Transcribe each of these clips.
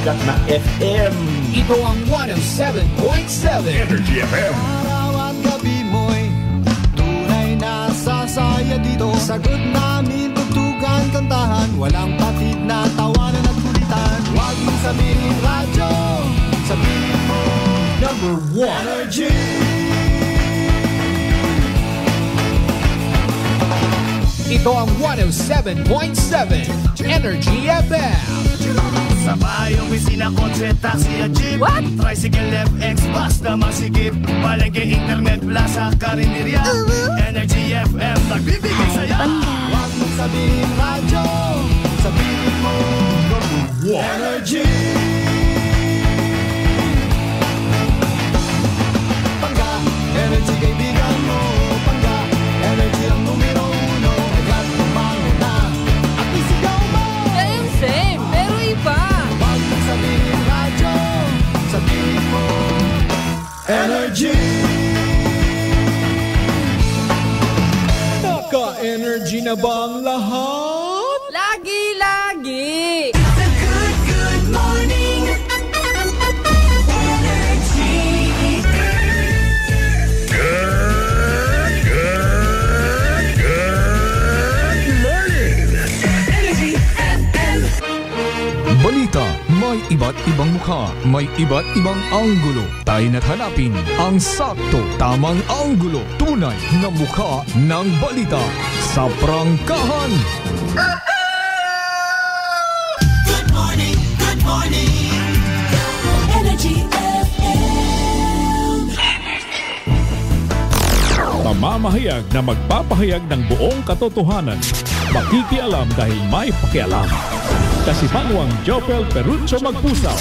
sikat na FM. Ito ang 107.7 Energy FM. Araw at gabi mo'y tunay na sasaya dito. Sagot namin, tugtugan, kantahan, walang patid na tawanan at kulitan. Huwag mong sabihin radyo, sabihin mo Number 1 Energy. Ito ang 107.7 Energy FM. Sa bayong bisina, kotse, taxi at jeep. What? Tricycle, FX, basta masikip. Palengke, internet, plaza, karinderya. Energy FM, nagbibigay saya. Huwag mong sabihin radyo, sabihin mo Energy. Pangga, energy kaibigan mo. Pangga, energy ang numero uno. Agad tumango na at isigaw mo. Same, pero iba. Huwag mong sabihin radyo, sabihin mo Energy. Naka-energy na ba ang lahat? Lagi-lagi. Good morning. Balita, may iba't ibang mukha, may iba't ibang anggulo. Tayo na't hanapin ang sakto, tamang anggulo, tunay na mukha ng balita sa prangkahan. Good morning, good morning. Energy FM. Mamamahayag na magpapahayag ng buong katotohanan. Makikialam dahil may pakialam. Kasimanwang Jopel Perucho Magpusaw.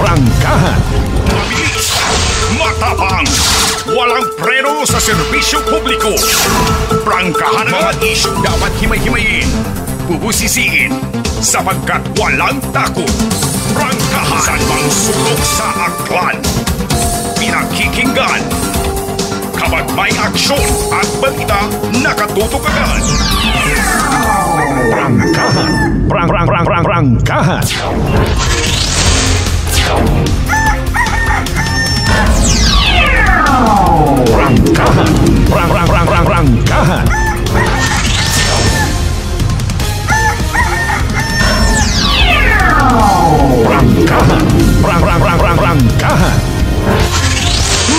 Prangkahan. Mabilis, matapang, walang preno sa serbisyo publiko. Prangkahan ang mga isyong dapat himay-himayin, bubusisiin, sapagkat walang takot. Prangkahan sa mang sulok sa aklan. Pinakikinggan. Kapag may aksyon at balita, nakatutok agad. Prangkahan. Prangkahan. Prangkahan. Prangkahan.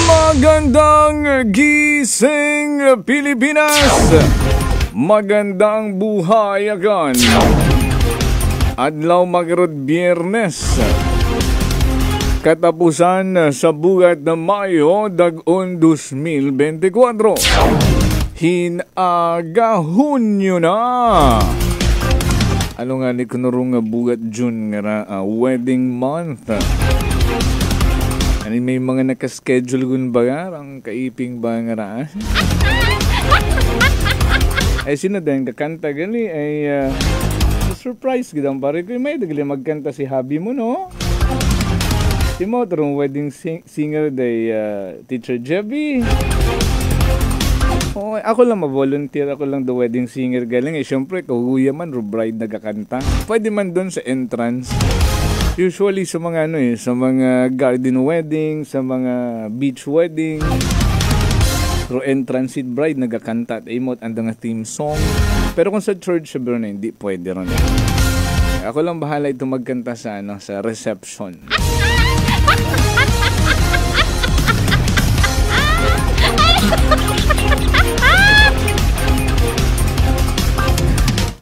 Magandang gising Pilipinas! Magandang buhay agan! Adlaw magrod Biyernes. Katapusan sa bugat na Mayo dag-on 2024. Hinaga Hunyo na. Ano nga ni kunurong bugat June nga wedding month. Ano may mga nakaschedule gun ba ang kaiping ba nga ra? Ay sino din kakanta gali ay surprise gidang pare ko may dagali magkanta si hubby mo no. Si mo tarong wedding singer day Teacher Jebby. Oh, ako lang ma-volunteer, ako lang the wedding singer galing. Syempre, kahuya man, bride nagkakanta. Pwede man doon sa entrance. Usually sa mga sa mga garden wedding, sa mga beach wedding. Pero entrance seat bride nagkakanta at imot andang nga theme song. Pero kung sa church, sabi na hindi pwede ron. Ako lang bahala ito magkanta sa sa reception.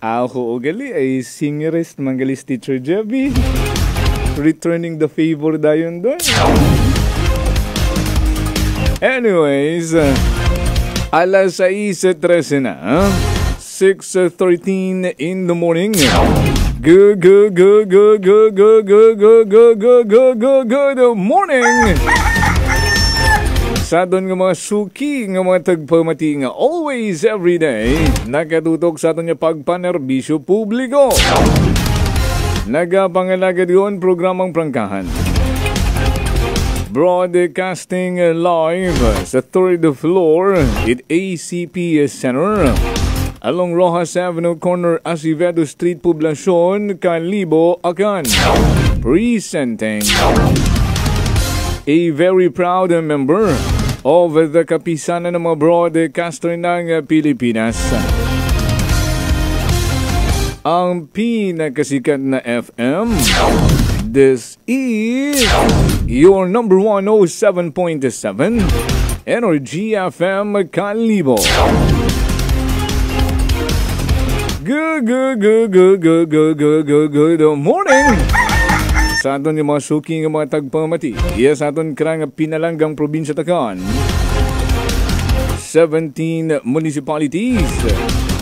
Ako ugali ay singerist manggalis Teacher Jebby. Returning the favor dayon doon. Anyways, alas 6:13 na. 6:13 in the morning. Good morning! Sa aton nga mga suki, nga mga tagpamati nga always, everyday, nakatutok sa aton nga pagpanerbisyo publiko. Nagapangalagad yun programang prangkahan. Broadcasting live sa 3rd floor at ACP Center along Rojas Avenue Corner, Acevedo Street, Poblacion, Calibo, Acan. Presenting a very proud member of the kapisanan ng mga broadcaster ng Pilipinas. Ang pinakasikat na FM. This is your number 107.7 Energy FM Calibo. Good morning! Sa aton yung mga suki ng mga tagpamati. Yes, sa aton karang pinalanggang probinsya Takan. 17 municipalities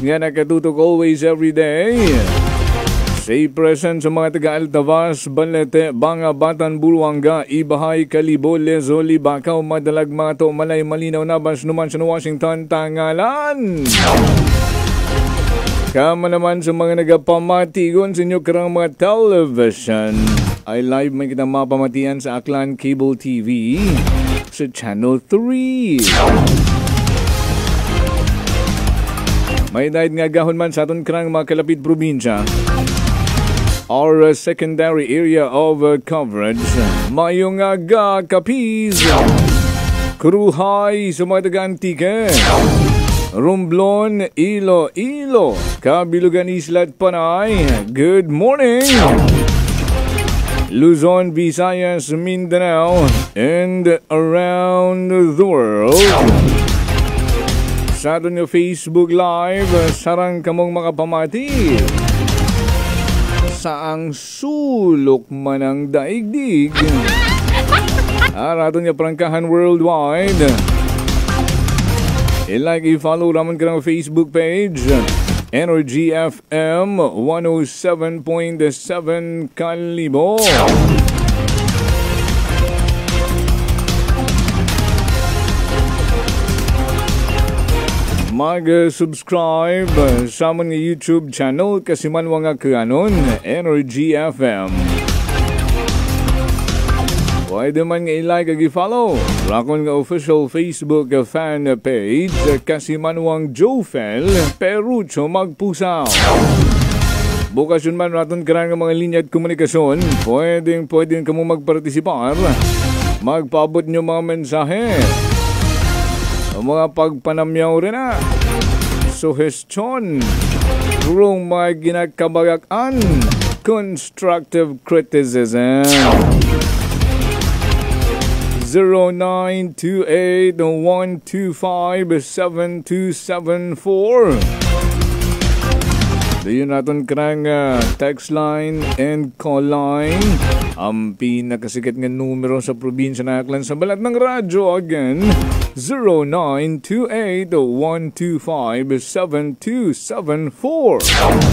nga nakatutok always everyday. Say present sa mga taga-Altavas, Balete, Banga, Batan, Buruanga, Ibahay, Calibo, Lezo, Libacao, Madalag, Mato, Malay, Malinaw, Nabas, Numancia, Washington, Tangalan. Kama naman sa mga nagapamatigon sa inyo karang mga television. Ay live may kitang mapamatian sa Aklan Cable TV sa Channel 3. May dahil nga gahon man sa aton karang mga kalapit probinsya. Our secondary area of coverage. Mayong aga Capiz, Cruhay sa mga taga-Antique, Romblon, Iloilo, Kabilugan, Isla at Panay. Good morning! Luzon, Visayas, Mindanao, and around the world. Sa aton yung Facebook Live, sarang kamong makapamati. Saang sulok man ang daigdig. Aton yung prangkahan worldwide. I-like, i-follow naman ka ng Facebook page. Energy FM 107.7 Calibo. Mag-subscribe sa among YouTube channel kasi man nga kanon Energy FM. Pwede man nga i-like ag i-follow rakon nga official Facebook fan page kasi manwang Jofel Perucho Magpusaw. Bukas yun man raton karang mga linya at komunikasyon. Pwedeng kamo magpartisipar. Magpaabot nyo mga mensahe. O mga pagpanamyaw rin na. Suhestyon. Rung mga ginagkabagakan. Constructive criticism. 0928-125-7274. Diyon natin karang text line and call line. Ang pinakasikat nga numero sa probinsya na Aklan sa balat ng radyo. Again, 0928-125-7274.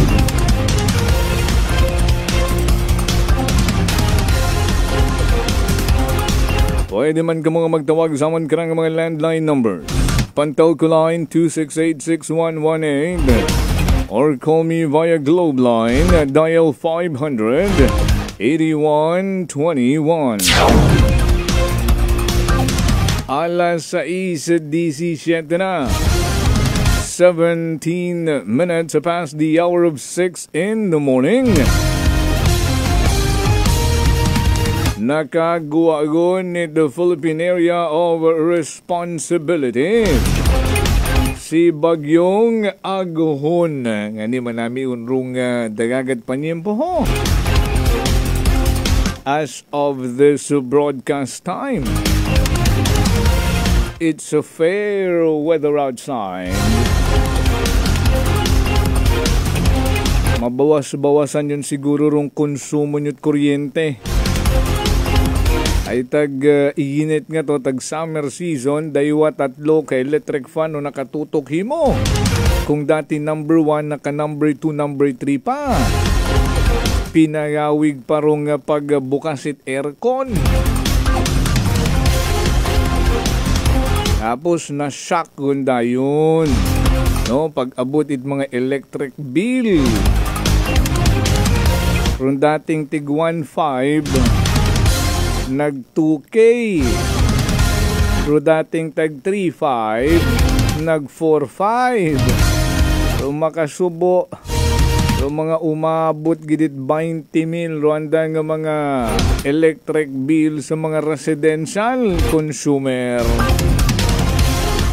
Pwede man ka mga magtawag sa amon karang mga landline numbers. Pantaw ko line 268-6118 or call me via Globe line at dial 500-8121. Alas 6:17 na. 17 minutes past the hour of 6 in the morning. Nakagawagon ni the Philippine Area of Responsibility si Bagyong Aguhon. Nga ni manami unrong dagagat panyempo ho. As of this broadcast time, it's a fair weather outside. Mabawas-bawasan yun siguro rong konsumo nyo't kuryente. Ay tag-iinit nga to, tag-summer season, daywa 3 ka electric fan o nakatutok himo. Kung dati number 1, naka number 2, number 3 pa. pinagawig parong pagbukas it aircon. Tapos na-shock gunda yun. No, pag-abot it mga electric bill. Kung dating tig 1.5, nag 2K. Kung dating tag 3.5, nag 4.5. Kung makasubo, kung mga umabot gidit 20 mil, Rwanda nga mga electric bill sa mga residential consumer.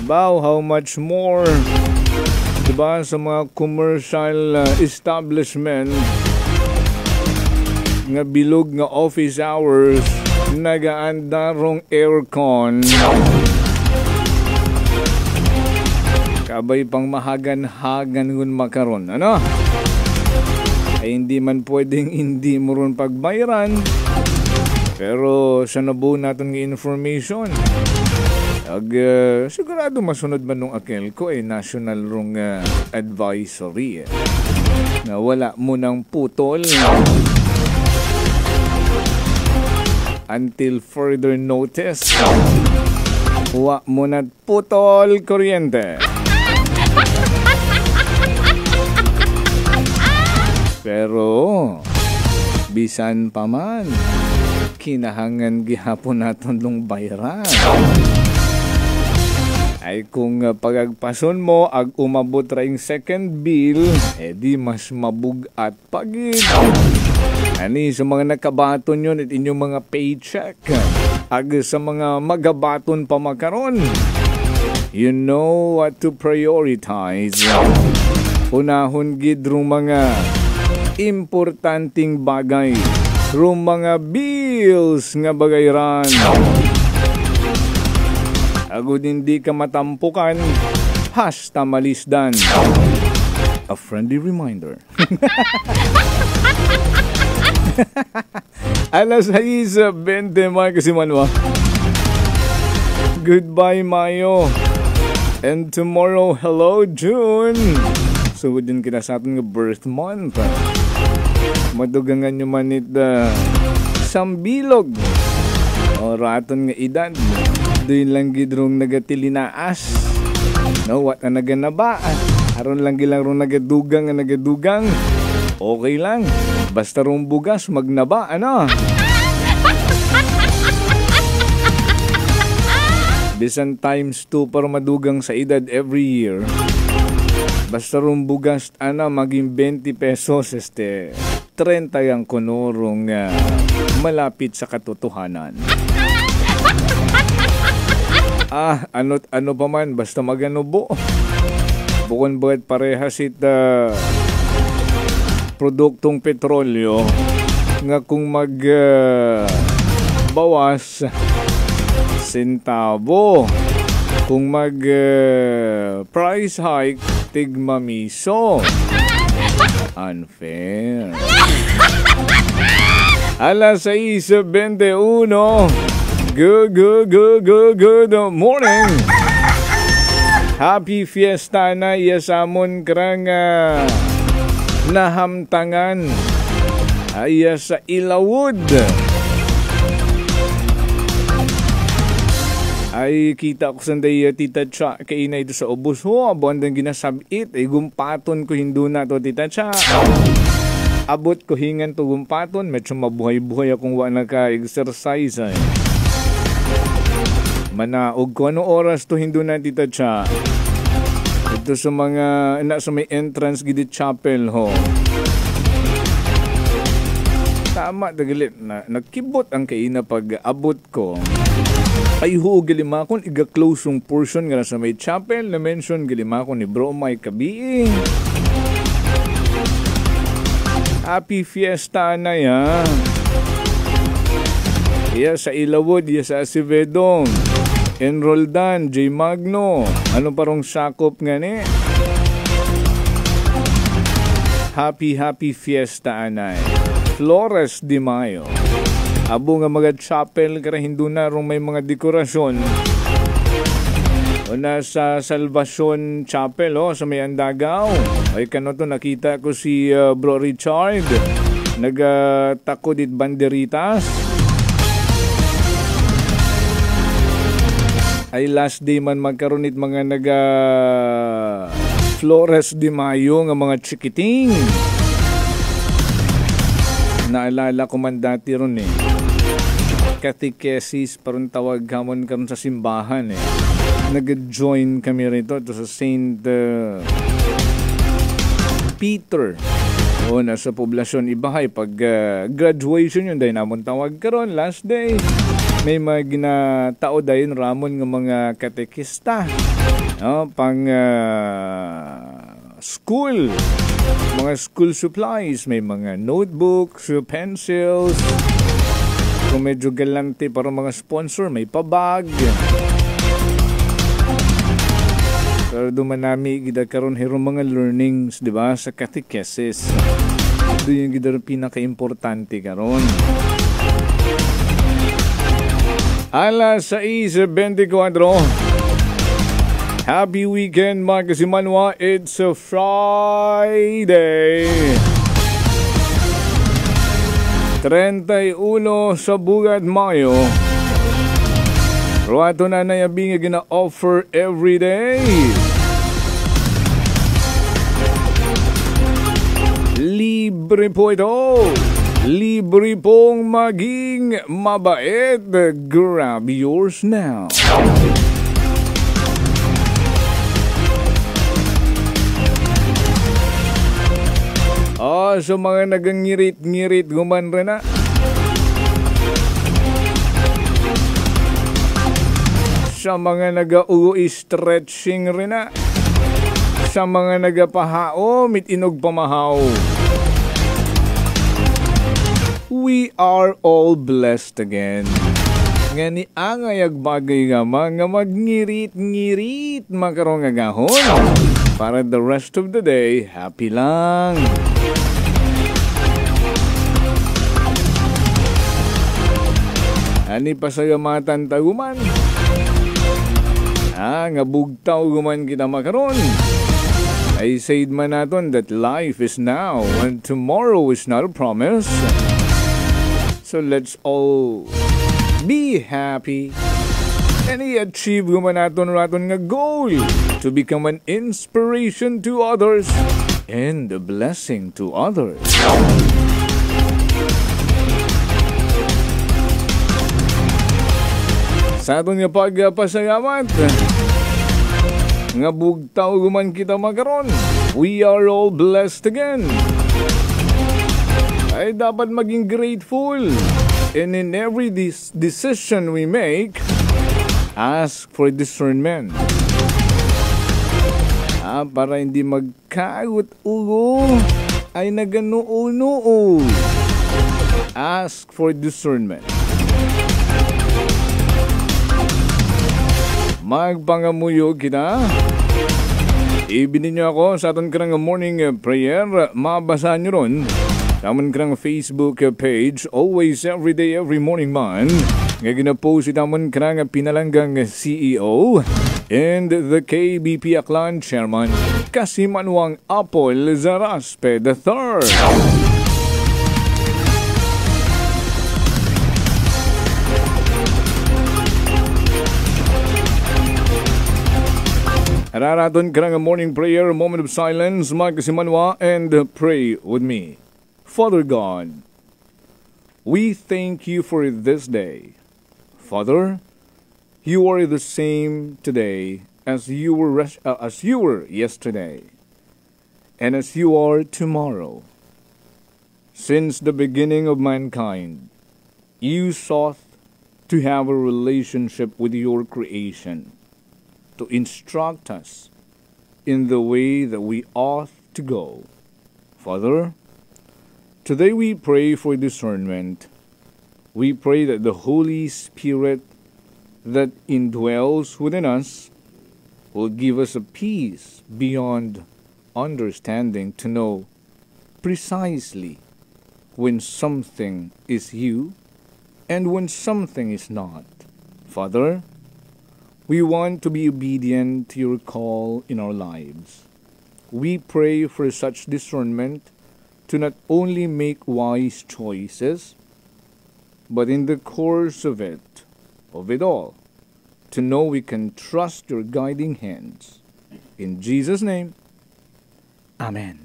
Wow, how much more? Diba sa mga commercial establishment nga bilog nga office hours, nagaandarong aircon. Kabay pang mahagan-hagan ngun makaron. Ano? Ay hindi man pwedeng hindi mo ron pagbayaran. Pero sa nabuo natin ng information, sigurado masunod man nung akil ko ay national rong advisory na wala mo ng putol until further notice. Huwag mo na putol kuryente. Pero bisan pa man, kinahangan gihapon naton nung bayaran. Ay kung pagagpason mo ag umabot raing second bill, di mas mabugat pagid. Ani sa mga nakabaton yun at inyong mga paycheck, ag sa mga magabaton pa makaron, you know what to prioritize. Unahon gid rong mga importanteng bagay, rong mga bills nga bagayran. Agud hindi ka matampukan, hasta malisdan. A friendly reminder. Alas 6:20 mga kasimanwa. Goodbye Mayo. And tomorrow, hello June. So din kita sa ating birth month. Madugangan nyo man it sambilog. O raton nga edad. Doon lang gidrong nagatilinaas. No, what na naganaba. Aron lang gilang rong nagadugang. Okay lang. Basta rong bugas, magnaba, ano? Bisan times 2 para madugang sa edad every year. Basta rong bugas, maging 20 pesos, 30 yung kunurong malapit sa katotohanan. Ano pa man, basta maganubo. Bukon ba't parehas produktong petrolyo nga kung bawas sentabo, kung price hike tigmamiso. Unfair. Alas 6:21. Good morning. Happy fiesta na yasamon karang nahamtangan ay sa Ilawod. Ay kita ko sanday tita Cha kainay ito sa ubos ho. Abandang ginasabit ay gumpaton ko hindu na to tita Cha. Abot ko hingan to gumpaton. Medyo mabuhay-buhay akong wala ka-exercise ay. Manaog ko anong oras to hindu na tita Cha. Ito sa mga sa may entrance gidit chapel ho. Tama dagalit na nagkibot ang kaina pag abot ko. Ay ho gilimakon iga close yung portion nga sa may chapel na mention gilimakon ni Bro May Kabiing. Happy fiesta na yan. Iya sa Ilawod, iya sa Acevedo. Enroldan, J. Magno. Ano parong sakop nga ni? Happy fiesta anay. Flores de Mayo. Abo nga mga chapel kara hindu na rong may mga dekorasyon. O nasa Salvacion Chapel sa may Andagaw. Ay kano to nakita ko si Bro Richard. nagatakod it banderitas. Ay last day man magkaroon it mga Flores de Mayo nga mga chikiting. Naalala ko man dati ron catechesis parang tawag kamon karon sa simbahan Nag-join kami rito sa Saint Peter. Nasa poblasyon Ibahay pag graduation yun dahil namon tawag karon last day. May mga ginatao dahil ramon ng mga katekista. Pang school. Mga school supplies. May mga notebooks, pencils. Kung medyo galante para mga sponsor, may pabag. Pero dumanami gida karon hero mga learnings, di ba, sa catechesis. Ito yung gida pinaka-importante karon. Alas 6:24. Happy weekend mga kasimanwa. It's a Friday. 31 sa bugat Mayo. Ruato na nayabing gina-offer every day. Libre po ito. Libre pong maging mabait. Grab yours now. So mga nagangirit-ngirit guman rin na. Sa mga nag-stretching rin na. Sa mga nagapahao, mitinog pamahaw. We are all blessed again. Nga ni angayag bagay nga mga magngirit-ngirit makarong agahon. Para the rest of the day, happy lang. Ani pa sa'yo matan taguman. Nga bugtaw guman kita makaron. I said man naton that life is now and tomorrow is not a promise. So let's all be happy and i-achieve guman naton raton nga goal to become an inspiration to others and a blessing to others. Sa aton nga pagpasayamat nga bugtaw guman kita makaron, we are all blessed again. Ay dapat maging grateful. And in every decision we make, ask for discernment. Para hindi magkaut-ulo ay naganuo-nuo. Ask for discernment. Magpangamuyo kita. Ibinin niyo ako sa aton karang morning prayer. Mabasa niyo ron sa aton karang Facebook page. Always, every day, every morning man. Nga ginapost ito aton karang pinalanggang CEO and the KBP Aklan Chairman Kasimanwang Apol Zaraspe III. Araraton ka ng morning prayer, a moment of silence, magkasimanwa, and pray with me. Father God, we thank you for this day. Father, you are the same today as you were yesterday, and as you are tomorrow. Since the beginning of mankind, you sought to have a relationship with your creation, to instruct us in the way that we ought to go. Father, today we pray for discernment. We pray that the Holy Spirit that indwells within us will give us a peace beyond understanding to know precisely when something is you and when something is not. Father, we want to be obedient to your call in our lives. We pray for such discernment to not only make wise choices, but in the course of it all, to know we can trust your guiding hands. In Jesus' name, Amen.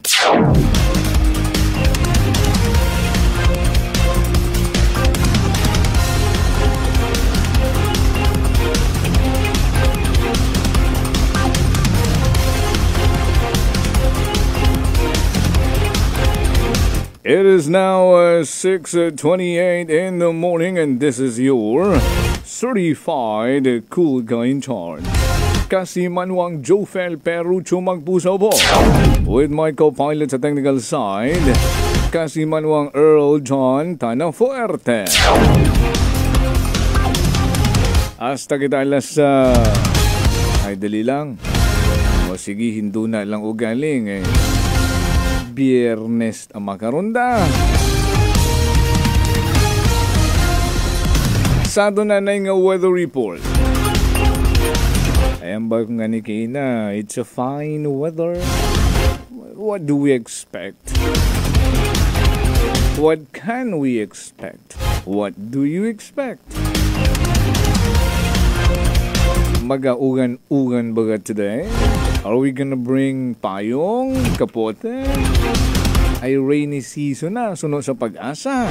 It is now 6:28 in the morning, and this is your certified cool guy in charge. Kasi Manuang Jofel Perucho Magpuso po. With my co-pilot sa technical side, kasi Manuang Earl John Tanafuerte. Hasta kita alas ay dali lang. O sige, hindu na lang ugaling eh. Biyernes ang makarunda. Sado na nga weather report. Ayan ba kung gani kina, it's a fine weather. What do we expect? What can we expect? What do you expect? Mag-augan-ugan ba today? Are we gonna bring payong, kapote? Ay rainy season na, suno sa pag-asa.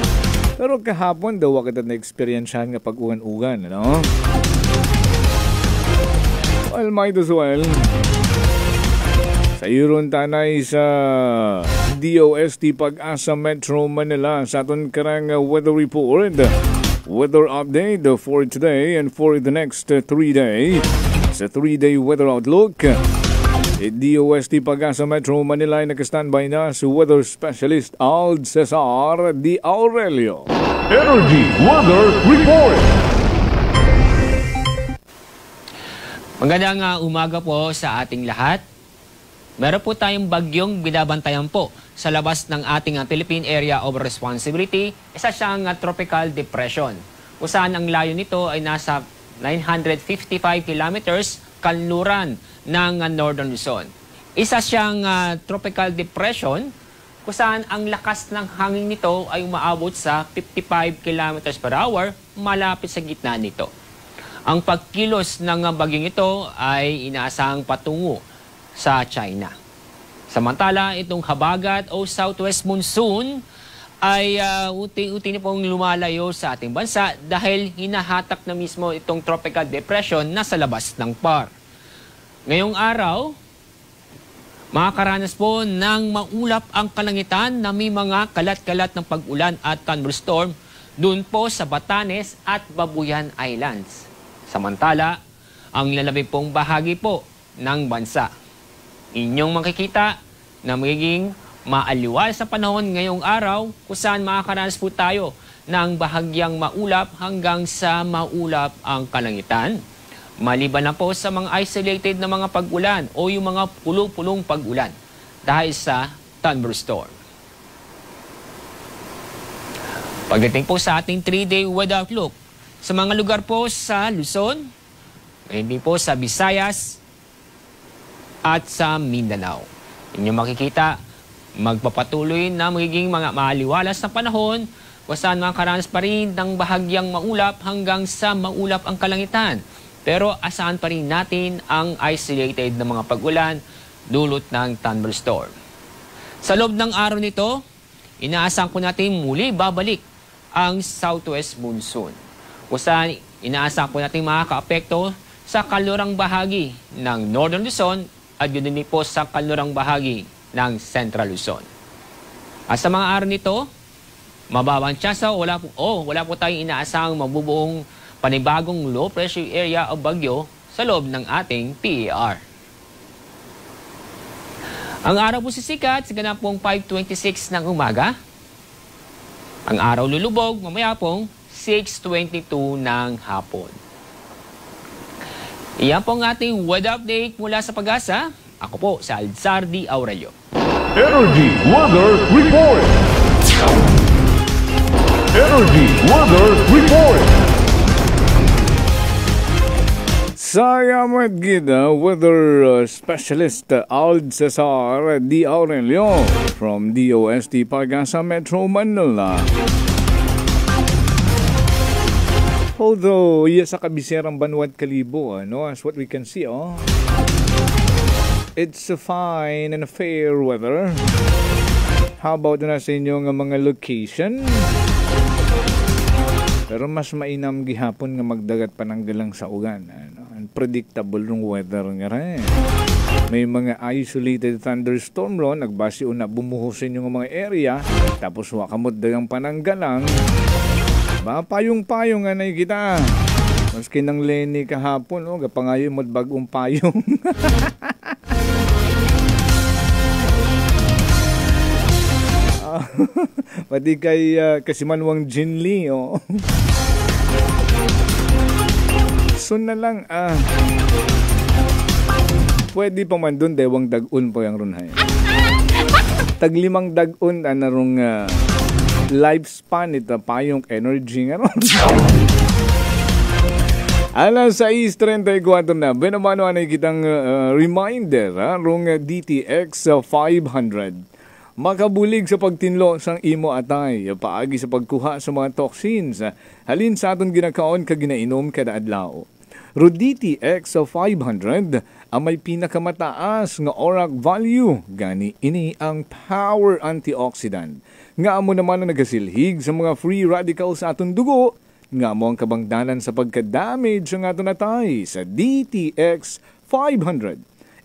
Pero kahapon daw kita na-experiencehan nga pag-ugan-ugan, ano? Well, might as well. Sa iron tanay sa DOST Pag-asa Metro Manila sa aton karang weather report. Weather update for today and for the next 3 days. Sa 3-day weather outlook. DOST Pag-asa Metro Manila ay naka-standby na si weather specialist Ald Cesar Di Aurelio. Energy Weather Report. Magandang umaga po sa ating lahat. Meron po tayong bagyong binabantayan po sa labas ng ating Philippine Area of Responsibility. Isa siyang tropical depression. Kung saan ang layo nito ay nasa 955 kilometers kanluran ng Northern Luzon. Isa siyang tropical depression kung saan ang lakas ng hangin nito ay umaabot sa 55 kilometers per hour malapit sa gitna nito. Ang pagkilos ng bagyong ito ay inaasahang patungo sa China. Samantala, itong habagat o southwest monsoon ay unti-unti na pong lumalayo sa ating bansa dahil hinahatak na mismo itong tropical depression na sa labas ng PAR. Ngayong araw, makakaranas po ng maulap ang kalangitan na may mga kalat-kalat ng pag-ulan at thunderstorm doon po sa Batanes at Babuyan Islands. Samantala, ang lalabing pong bahagi po ng bansa. Inyong makikita na magiging maaliwal sa panahon ngayong araw kung saan makakaranas po tayo ng bahagyang maulap hanggang sa maulap ang kalangitan. Maliban na po sa mga isolated na mga pag-ulan o yung mga pulong-pulong pag-ulan dahil sa thunderstorm. Pagdating po sa ating 3-day weather outlook, sa mga lugar po sa Luzon, hindi po sa Visayas at sa Mindanao. Inyong makikita, magpapatuloy na magiging mga maaliwalas na panahon kung saan makakaranas pa rin ng bahagyang maulap hanggang sa maulap ang kalangitan. Pero asahan pa rin natin ang isolated na mga pag-ulan dulot ng thunderstorm. Sa loob ng araw nito, inaasahan ko natin muli babalik ang southwest monsoon. Kung saan inaasahan po natin makaka-apekto sa kalurang bahagi ng Northern Luzon at yun din po sa kalurang bahagi ng Central Luzon. At sa mga araw nito, mababang tsansa wala po tayong inaasahang mabubuong panibagong low pressure area o bagyo sa loob ng ating PAR. Ang araw po sisikat sa ganapong 5:26 ng umaga. Ang araw lulubog mamaya pong 6:22 ng hapon. Iyan po ang ating weather update mula sa Pag-asa. Ako po si Alzar Di Aurelio. Energy Weather Report. Energy Weather Report. Salamat kita weather specialist Ald Cesar D. Aurelio from DOST Pag-asa Metro Manila. Although, iya sa kabiserang Banwat Kalibo, as what we can see, it's a fine and fair weather. How about na sa inyong mga location? Pero mas mainam gihapon nga magdagat pananggalang sa ugan. Unpredictable ng weather nga rin. May mga isolated thunderstorm ron, nagbasi una bumuhos sa inyong mga area, tapos wakamot dagang pananggalang. Payong-payong nga na kita. Maski ng Lenny kahapon, gapangayon mo bagong payong. Pati kay Kasimanwang Jinli, So na lang, pwede pa man doon, dewang dagun po yung runhay. Taglimang dagun, anarong lifespan ito, payong energy nga ron. Alas 6:34 na, benamano anay kitang reminder, rong DTX 500. Makabulig sa pagtinlo sang imo atay, paagi sa pagkuha sa mga toxins, halin sa aton ginakaon kaginainom kada adlaw. DTX 500 ang may pinakamataas nga ORAC value, gani ini ang power antioxidant. Nga amo naman na nagasilhig sa mga free radicals sa aton dugo, nga mo ang kabangdanan sa pagka-damage ang aton atay sa DTX 500.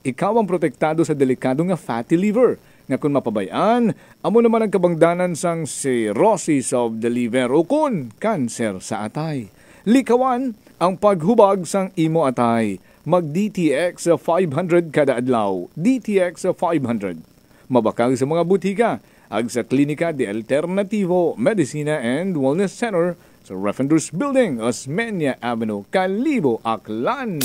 Ikaw ang protektado sa delikado nga fatty liver, nga kung mapabayaan, amo naman ang kabangdanan sang cirrhosis of the liver o kun cancer sa atay. Likawan ang paghubag sang imo atay. Mag-DTX 500 kada adlaw. DTX 500. Mabakal sa mga butika, ag sa Klinika de Alternativo, Medicina and Wellness Center sa Refenders Building, Osmeña Avenue, Kalibo, Aklan.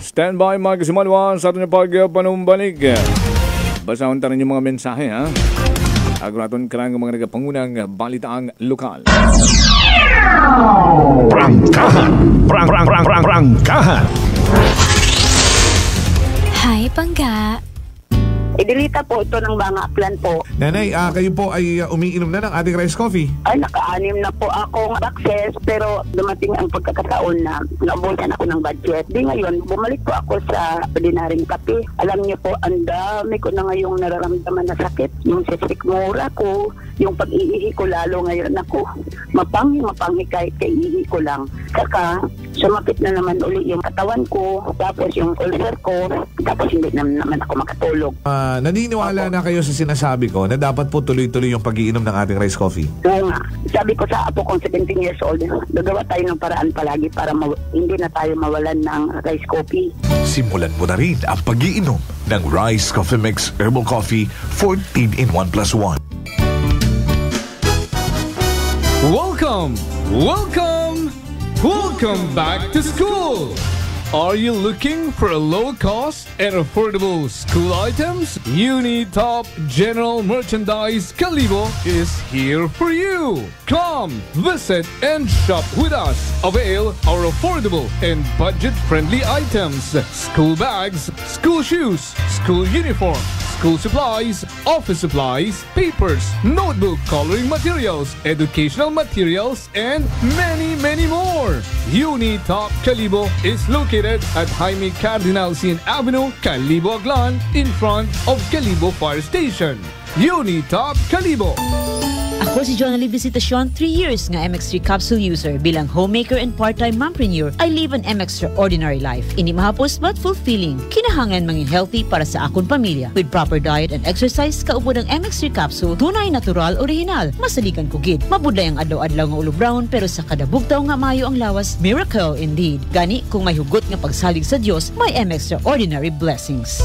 Stand by mga kasimanwa sa ating pagpanumbalik. Basahon tayo yung mga mensahe, ha? Agraton karang mga nagapangunang balitaang lokal. Prangkahan. Hi, Pangga. Idilita po ito ng mga plan po. Nanay, kayo po ay umiinom na ng ating rice coffee? Ay, naka-anim na po akong access, pero dumating ang pagkakataon na naubusan ako ng budget. Di ngayon, bumalik po ako sa ordinaryong kape. Alam niyo po, ang dami ko na ngayong nararamdaman na sakit. Yung sikmura ko, yung pag-iihi ko lalo ngayon ako. Mapanghi kahit kaiihi ko lang. Saka, sumakit na naman uli yung katawan ko, tapos yung ulcer ko, tapos hindi naman ako makatulog. Naniniwala na kayo sa sinasabi ko na dapat po tuloy-tuloy yung pag-iinom ng ating rice coffee? Oo nga. Sabi ko sa apo kong 17 years old, gagawa tayo ng paraan palagi para hindi na tayo mawalan ng rice coffee. Simulan mo na rin ang pag-iinom ng Rice Coffee Mix Herbal Coffee 14 in 1 plus 1. Welcome back to school! Are you looking for a low-cost and affordable school items? Unitop General Merchandise Kalibo is here for you. Come, visit, and shop with us. Avail our affordable and budget-friendly items. School bags, school shoes, school uniform, school supplies, office supplies, papers, notebook coloring materials, educational materials, and many, many more. Unitop Kalibo is located at Jaime Cardinal Sin Avenue, Kalibo, Aklan, in front of Kalibo Fire Station. Unitop Kalibo. Ako si Jonali Visitacion, 3 years nga MX3 capsule user. Bilang homemaker and part-time mompreneur, I live an extraordinary life. Ini mahapos but fulfilling. Kinahangan mangin healthy para sa akong pamilya. With proper diet and exercise, kaupod ang MX3 capsule, tunay, natural, original. Masaligan ko gid. Mabudlay ang adlaw-adlaw nga ulo brown, pero sa kada bugtaw nga mayo ang lawas, miracle indeed. Gani, kung may hugot nga pagsalig sa Dios, may extraordinary blessings.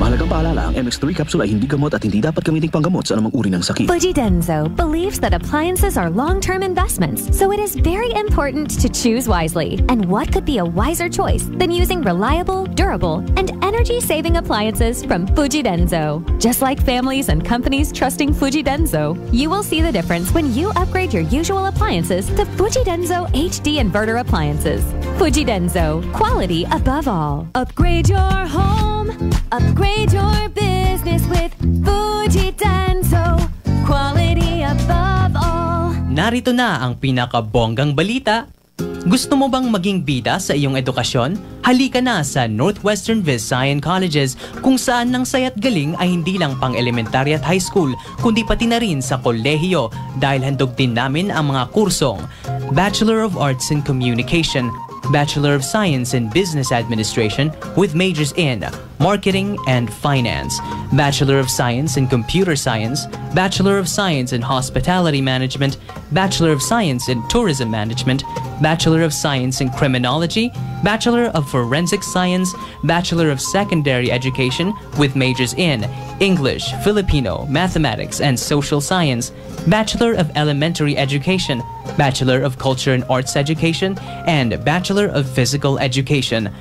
Mahalagang paalala, ang MX3 capsule ay hindi gamot at hindi dapat gamitin panggamot sa anumang uri ng sakit. Fujidenzo believes that appliances are long-term investments, so it is very important to choose wisely. And what could be a wiser choice than using reliable, durable, and energy-saving appliances from Fujidenzo? Just like families and companies trusting Fujidenzo, you will see the difference when you upgrade your usual appliances to Fujidenzo HD inverter appliances. Fujidenzo, quality above all. Upgrade your home, upgrade your business with Fujidenzo, quality above all. Narito na ang pinakabonggang balita. Gusto mo bang maging bida sa iyong edukasyon? Halika na sa Northwestern Visayan Colleges kung saan ng saya't galing ay hindi lang pang elementary at high school kundi pati na rin sa kolehiyo dahil handog din namin ang mga kursong Bachelor of Arts in Communication, Bachelor of Science in Business Administration with majors in Marketing and Finance, Bachelor of Science in Computer Science, Bachelor of Science in Hospitality Management, Bachelor of Science in Tourism Management, Bachelor of Science in Criminology, Bachelor of Forensic Science, Bachelor of Secondary Education with majors in English, Filipino, Mathematics, and Social Science, Bachelor of Elementary Education, Bachelor of Culture and Arts Education, and Bachelor of Physical Education.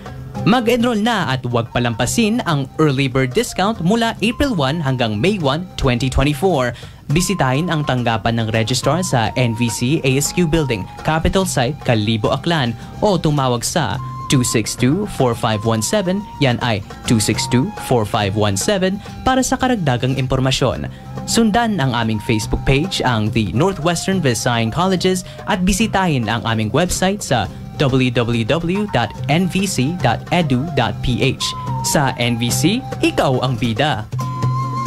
Mag-enroll na at huwag palampasin ang early bird discount mula April 1 hanggang May 1, 2024. Bisitahin ang tanggapan ng registrar sa NVC ASQ Building, Capital Site, Kalibo, Aklan o tumawag sa 262-4517, yan ay 262-4517 para sa karagdagang impormasyon. Sundan ang aming Facebook page, ang The Northwestern Visayan Colleges, at bisitahin ang aming website sa www.nvc.edu.ph. Sa NVC, ikaw ang bida.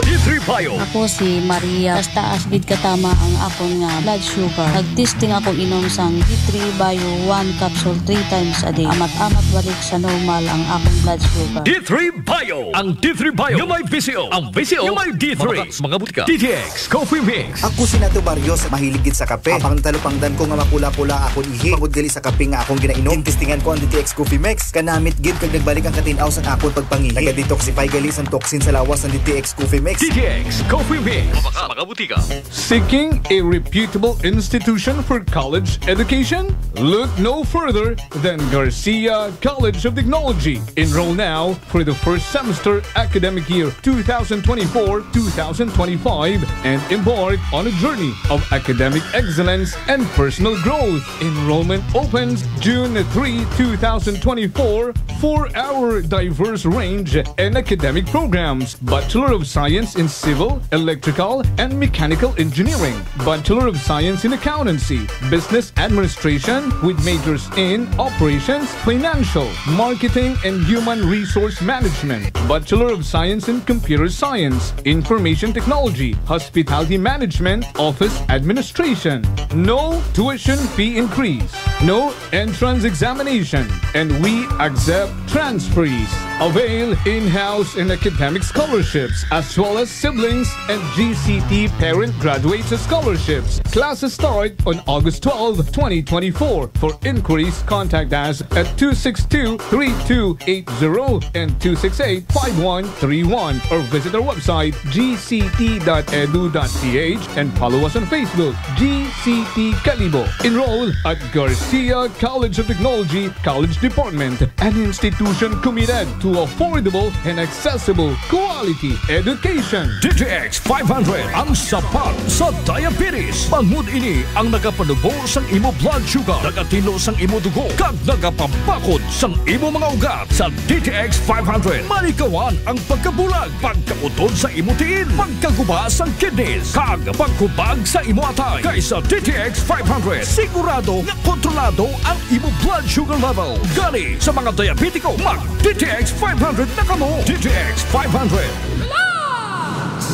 D3 Bio. Ako si Maria. Basta asbid katama ang akong nga blood sugar. Nag-testing ako inom sang D3 Bio 1 capsule 3 times a day. Amat-amat balik sa normal ang akong blood sugar. D3 Bio. Ang D3 Bio yung may VCO. Ang VCO yung may D3. Mga butika. DTX Coffee Mix. Ako si Nato Barrios, mahiligid sa kape. Apang talupangdan ko nga makula-pula akong ihi. Pagod sa kape nga akong ginainom. Testingan ko ang DTX Coffee Mix. Kanamit gid kag nagbalik ang katinaw sa akong pagpangihi. Naga-detoxify gali ang toxin sa lawas ng DTX Coffee Mix. DTX Coffee Mix. Mga butika. Seeking a reputable institution for college education? Look no further than Garcia College of Technology. Enroll now for the first semester academic year 2024-2025 and embark on a journey of academic excellence and personal growth. Enrollment opens June 3, 2024 for our diverse range and academic programs. Bachelor of Science in Civil, Electrical, and Mechanical Engineering, Bachelor of Science in Accountancy, Business Administration with majors in Operations, Financial, Marketing, and Human Resource Management, Bachelor of Science in Computer Science, Information Technology, Hospitality Management, Office Administration. No tuition fee increase, no entrance examination, and we accept transferees. Avail in-house and academic scholarships as well as siblings and GCT parent graduates scholarships. Classes start on August 12, 2024. For inquiries, contact us at 262-3280 and 268-5131 or visit our website gct.edu.ph and follow us on Facebook, GCT Kalibo. Enroll at Garcia College of Technology College Department, an institution committed to affordable and accessible quality education. DTX 500 ang sapat sa diabetes. Bangod ini ang nagapanubo sang imo blood sugar, nagatilo sang imo dugo, kag nagapapakod sang imo mga ugat. Sa DTX 500, malikawan ang pagkabulag, pagkautod sa imo tiil, pagkaguba sang kidneys, kag pagkubag sa imo atay. Kaysa DTX 500, sigurado nga kontrolado ang imo blood sugar level. Gani sa mga diabetiko, mag DTX 500 na kamo. DTX 500.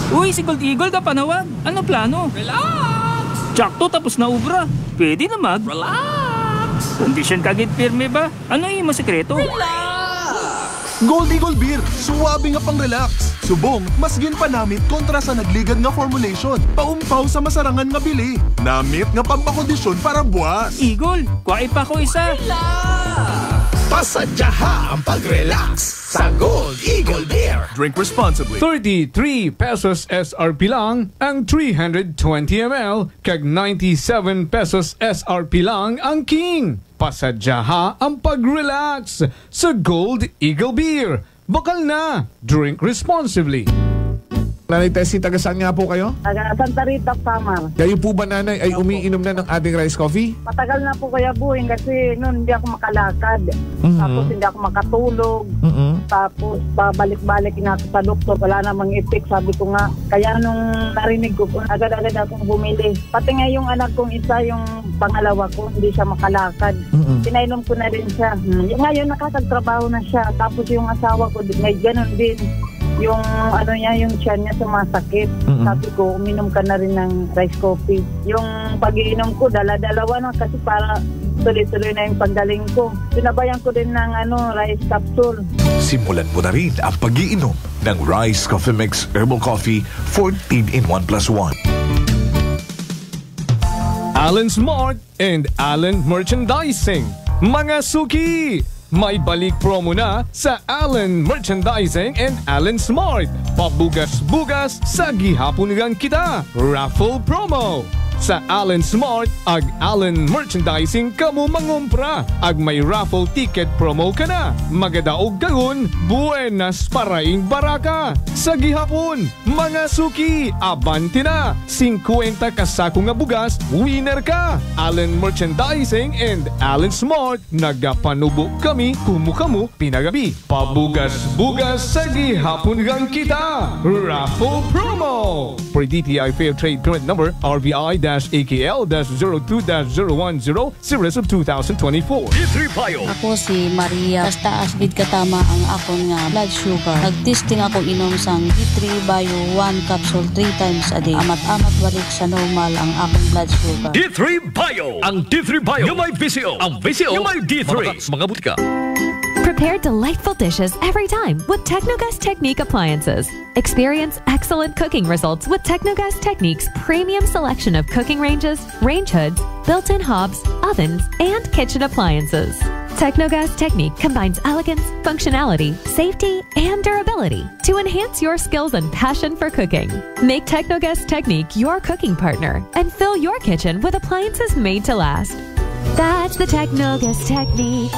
Uy, si Gold Eagle ka panawag. Ano plano? Relax! Tsakto tapos na ubra. Pwede na mag... Relax! Kondisyon kagit pirme ba? Ano yung sekreto? Relax! Gold Eagle Beer. Suwabe nga pang relax. Subong, mas gin panamit kontra sa nagligad nga formulation. Paumpaw sa masarangan nga bili. Namit nga pampakondisyon para buwas. Eagle, kuwai pa ko isa. Relax! Pasadyaha ang pag-relax sa Gold Eagle Beer. Drink responsibly. 33 pesos SRP lang ang 320 ml, kag 97 pesos SRP lang ang King. Pasadyaha ang pag-relax sa Gold Eagle Beer. Bakal na, drink responsibly. Nanay Tessie, taga saan nga po kayo? Taga Santa Rita, Samar. Kayo po ba, nanay, ay umiinom na ng ating rice coffee? Matagal na po Kuya Buing kasi noon hindi ako makalakad. Tapos hindi ako makatulog. Tapos babalik-balik na ako sa doktor. Wala namang effect, sabi ko nga. Kaya nung narinig ko, agad-agad akong bumili. Pati nga yung anak kong isa, yung pangalawa ko, hindi siya makalakad. Pinainom ko na rin siya. Ngayon nakakagtrabaho na siya. Tapos yung asawa ko, may ganun din. Yung ano niya, yung tiyan niya sumasakit. Sabi ko, uminom ka na rin ng rice coffee. Yung pag-iinom ko, dala-dalawa na kasi para tuloy-tuloy na yung paggaling ko. Sinabayan ko din ng rice capsule. Simulan mo na rin ang pag-iinom ng Rice Coffee Mix Herbal Coffee 14 in 1+1. Allen Smart and Allen Merchandising. Mga suki! May balik promo na sa Allen Merchandising and Allen Smart. Pabugas-bugas sa gihapon nilang kita. Raffle promo. Sa Allen Smart ag Allen Merchandising kamo mangumpra ag may raffle ticket promo ka na. Magadaog gagun, buenas paraing baraka. Sa gihapon, mga suki, abanti na. 50 kasako nga bugas, winner ka. Allen Merchandising and Allen Smart, nagapanubo kami kumukamu pinagabi. Pabugas-bugas sa gihapon gang kita. Raffle promo. For DTI Fair Trade Permit Number RBI-AKL-02-010 Series of 2024. Ako si Maria. Taas bid katama ang akon nga blood sugar. Nagtesting ako inom sang D3 Bio 1 capsule 3 times a day. Amat-amat balik sa normal ang akong blood sugar. D3 Bio. Ang D3 Bio yung may VCO. Ang VCO yung may D3. Mga butika. Prepare delightful dishes every time with Technogas Technique appliances. Experience excellent cooking results with Technogas Technique's premium selection of cooking ranges, range hoods, built-in hobs, ovens, and kitchen appliances. Technogas Technique combines elegance, functionality, safety, and durability to enhance your skills and passion for cooking. Make Technogas Technique your cooking partner and fill your kitchen with appliances made to last. That's the Technogas Technique.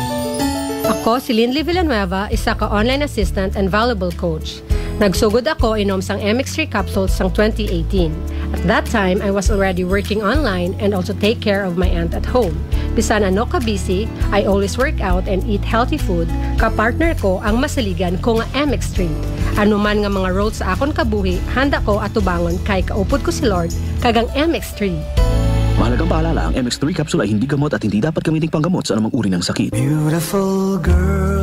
Ako si Linley Villanueva, isa ka online assistant and valuable coach. Nagsugod ako inom sang MX3 capsules sang 2018. At that time, I was already working online and also take care of my aunt at home. Bisan ano ka busy, I always work out and eat healthy food. Kapartner ko ang masaligan ko nga MX3. Ano man nga mga roles sa akon kabuhi, handa ko atubangon kay kaupod ko si Lord kagang MX3. Mahalagang paalala, ang MX3 capsule ay hindi gamot at hindi dapat gamiting panggamot sa anumang uri ng sakit. Beautiful girl.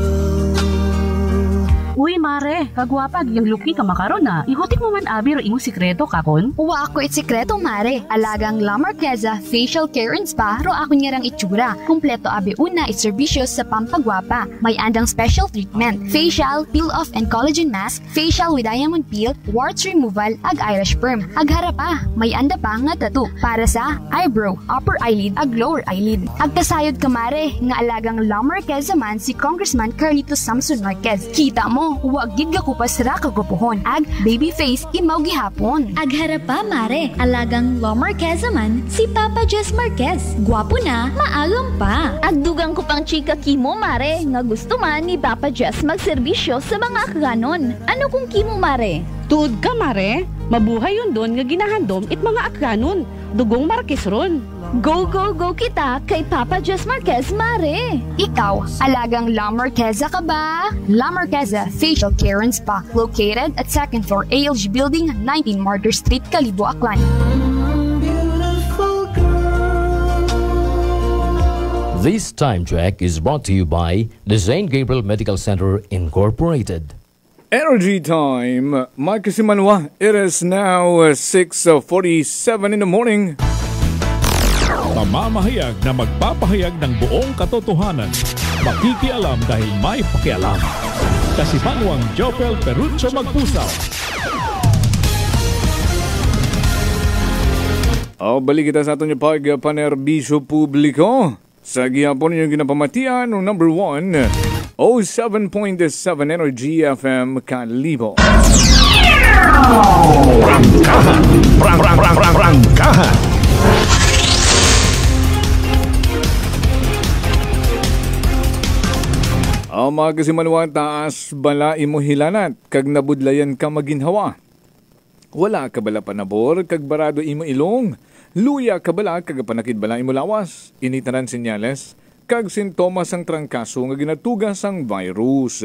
Uy, mare, kagwapag, yung looking ka makaroon na. Ihutik mo man abi ro imong sikreto kakon. Uwa ako sikreto, mare. Alagang La Marqueza Facial Care and Spa ro ako niyarang itsura. Kumpleto abi una iserbisyo sa pampagwapa. May andang special treatment, facial, peel-off and collagen mask, facial with diamond peel, warts removal, ag eyelash perm. Ag harapa, may anda pa nga tattoo para sa eyebrow, upper eyelid, ag lower eyelid. Ag kasayod ka, mare, nga alagang La Marqueza man si Congressman Carlito Samson Marquez. Kita mo, huwag gid ka kupas ra kagupuhon. Ag baby face imaw gihapon. Ag harapa, mare, alagang La Marqueza man si Papa Jess Marquez. Gwapo na, maagam pa. Ag dugang ko pang chika kimo, mare, nga gusto man ni Papa Jess magserbisyo sa mga akganon. Ano kung kimo, mare? Tuod ka, mare. Mabuhay yun doon nga ginahandom it mga akganon. Dugong Marquez ron. Go, go, go kita kay Papa Jess Marquez, mare! Ikaw, alagang La Marqueza ka ba? La Marqueza Facial Care and Spa, located at 2nd floor ALG Building, 19 Martyr Street, Kalibo, Aklan. This time check is brought to you by the St. Gabriel Medical Center Incorporated. Energy time! Mike Simanwa, it is now 6:47 in the morning. Mamamahayag na magpapahayag ng buong katotohanan. Makikialam dahil may pakialam. Kasimanwang Jopel Perucho Magpusaw. Balik kita sa aton yung pagpanerbisyo publiko. Sa gihapon yung ginapamatian ng number 1 07.7 Energy FM Kalibo. Prangkahan. Ang mga kasimanwa taas bala imo hilanat kag nabudlayan ka maginhawa. Wala ka bala panabor kag barado imo ilong. Luya ka bala kag panakid bala imo lawas. Initanan senyales kag sintomas ang trangkaso nga ginatugas ang virus.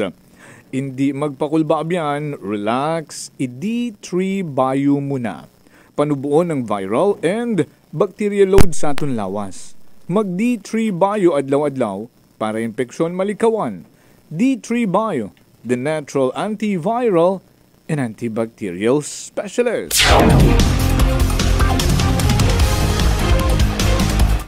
Hindi magpakulbaabyan, relax, i-D3 bio muna. Panubuon ng viral and bacteria load sa aton lawas. Mag-D3 bio adlaw-adlaw para impeksyon malikawan. D3 bio, the natural antiviral and antibacterial specialist.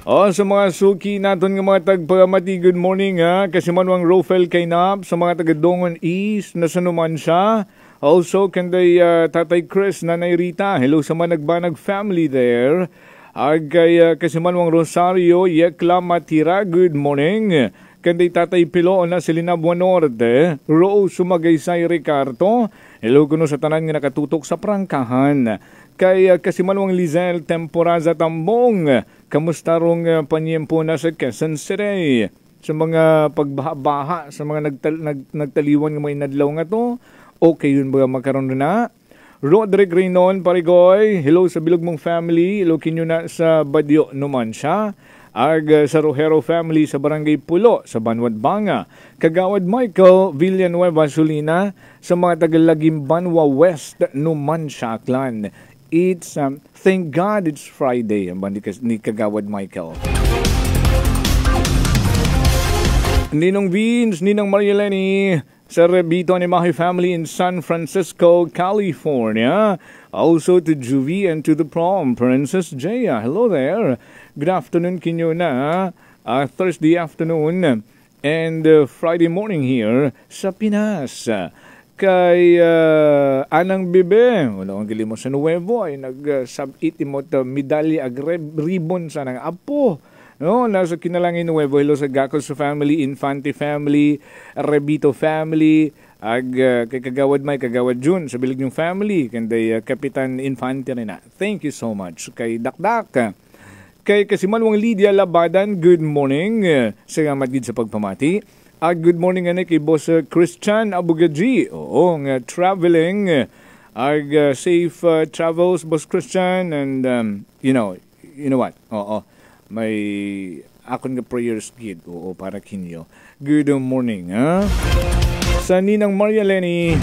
Sa mga suki naton nga mga tagpagamati, good morning ha. Kasi manwang Rofel Kainap sa mga taga-Dongon East na sanuman siya. Also, kanday Tatay Chris, Nanay Rita. Hello sa mga nagbanag family there. Kay kasi manwang Rosario, Yekla Matira, good morning. Kanday Tatay Pilo na Selina Buenorte. Rose Sumagaysay Ricardo. Hello kuno sa tanan nga nakatutok sa prangkahan. Kay Kasimanwang Lizel Temporaza Tambong, kamusta rong panyempo na sa Quezon City? Sa mga pagbaha-baha, sa mga nagtaliwan ng mga inadlaw nga to, okay yun ba magkaroon na? Roderick Reynon Parigoy, hello sa Bilog mong family, hello kinyo na sa Badyo naman siya. Sa Rojero family sa Barangay Pulo, sa Banwad Banga. Kagawad Michael Villanueva Sulina, sa mga tagalagim Banwa West, Numancia Clan. It's, thank God it's Friday, ni Kagawad Michael. Ninong Vince, Ninong Marieleni, sa Rebito ni Mahi family in San Francisco, California. Also to Juvie and to the prom, Princess Jaya. Hello there. Good afternoon kinyo na. Thursday afternoon and Friday morning here sa Pinas. Kay Anang Bebe, wala kang gilimos sa Nuevo, ay nag-subit mo medalya ribbon sa nang apo. No, nasa kinalangin Nuevo, hello sa Gacos family, Infante family, Rebito family, kay Kagawad May, Kagawad Jun, sa Bilig yung family, kanday Kapitan Infante rin na. Thank you so much. Kay Dakdak, kay Kasimanwang Lydia Labadan, good morning. Salamat gid sa pagpamati. Good morning ane kay Boss Christian Abugaji. Oo, nga traveling. Safe travels, Boss Christian. And, you know what? Oo, may akon nga prayers gid. Oo, para kinyo. Good morning, ha? Sa Ninang Maria Lenny.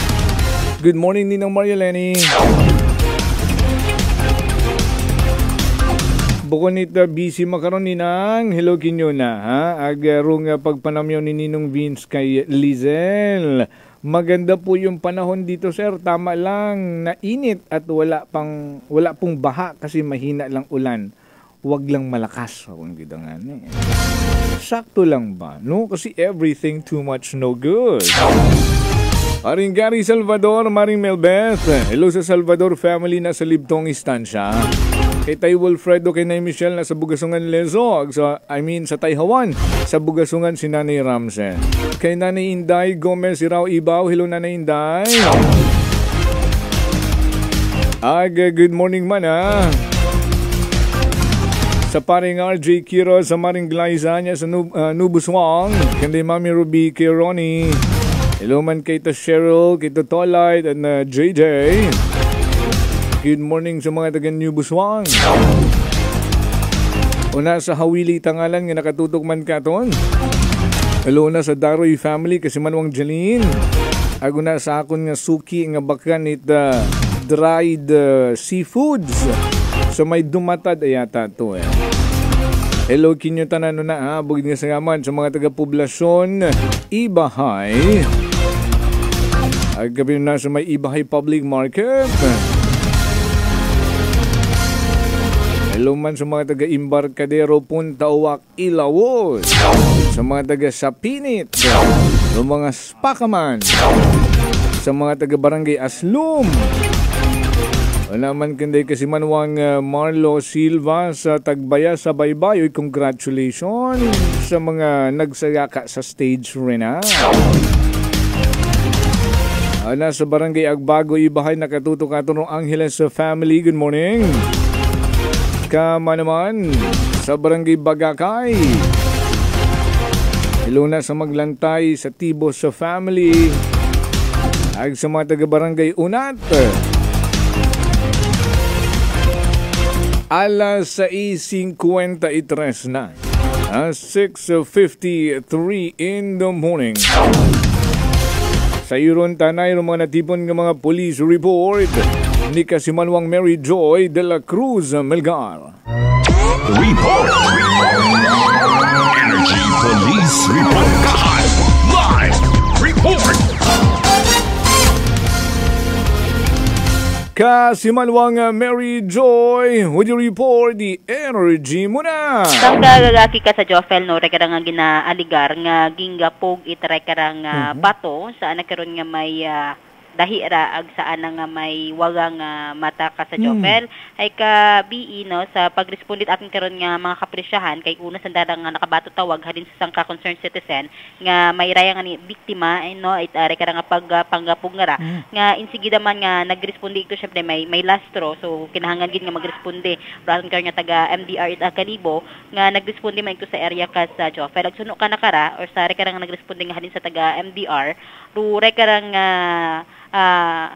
Good morning, Ninang Maria Lenny. Bukunit busy makaron Ninang. Hello kinyo na ha. Agarong pagpanamyo ni Ninong Vince kay Lizel. Maganda po yung panahon dito sir. Tama lang nainit at wala pong baha kasi mahina lang ulan. Wag lang malakas. Sakto lang ba? No? Kasi everything too much no good. Maring Gary Salvador, Maring Melbeth. Hello sa Salvador family na sa Libtong Istansya. Kay Tay Wilfredo, kay Nay Michelle na sa Bugasungan Lezo. Sa Tayhawan. Sa Bugasungan si Nanay Ramsen. Kay Nanay Inday Gomez, si Rao Ibaw. Hello Nanay Inday. Good morning man ha. Sa paring RJ Kiro, sa Maring Glyza niya sa Nubuswang. Kay Mami Ruby, kay Ronnie. Hello man kay to Cheryl, kay to Tolight, and JJ. Good morning sa mga taga New Buswang. Una sa Hawili Tangalan nga nakatutok man katon. Hello na sa Daroy family kasi manwang Jeline. Aguna sa akon nga suki nga bakan it dried seafoods. So may dumatad ayata to eh. Hello kinyo tanan na ha. Bugid nga sangaman sa mga taga-poblasyon Ibahay. Gabi na sa may Ibahay Public Market. Hello man sa mga taga-Embarcadero, Punta Uwak, Ilawos. Sa mga taga-Sapinit. Sa mga Spakaman. Sa mga taga-Barangay Aslum. Naman kanday kasi manwang Marlo Silva sa Tagbaya sa Baybayoy. Congratulations sa mga nagsayaka sa stage rin ha. Nasa Barangay Agbago, Ibahay, nakatuto ka ito ng Angeles family. Good morning. Kama naman sa Barangay Bagakay. Hello na sa Maglantay, sa Tibos sa family. Ag sa mga taga-Barangay Unat. Alas 6:53 na. 6:53 in the morning. Sa iyon tanay ng mga natipon ng mga police report ni Kasimanwang Mary Joy de la Cruz Melgar. Report! Energy Police Report! Live report! Kasimanwang Mary Joy, would you report the energy mo na? Sang gagagaki ka sa Jofel, no, rekara nga ginaaligar nga ginggapog itrekara nga bato, saan nagkaroon nga may dahira ag saan nga may wagang mata ka sa Jofel. Ay ka BE, no, sa pagrespondit atin karon nga mga kapresyahan kay una sa darang nga nakabato tawag halin sa sangka concerned citizen nga may raya nga ni biktima, no, it rekara nga pagpanggapog nga ra nga insigida man nga nagresponde ito syempre may lastro, so kinahanglan gid nga magresponde rason karon nga taga MDR it Kalibo nga nagresponde man ito sa area ka sa Jofel. Ag suno ka nakara or sa rekara nga nagresponde nga halin sa taga MDR ru rekara nga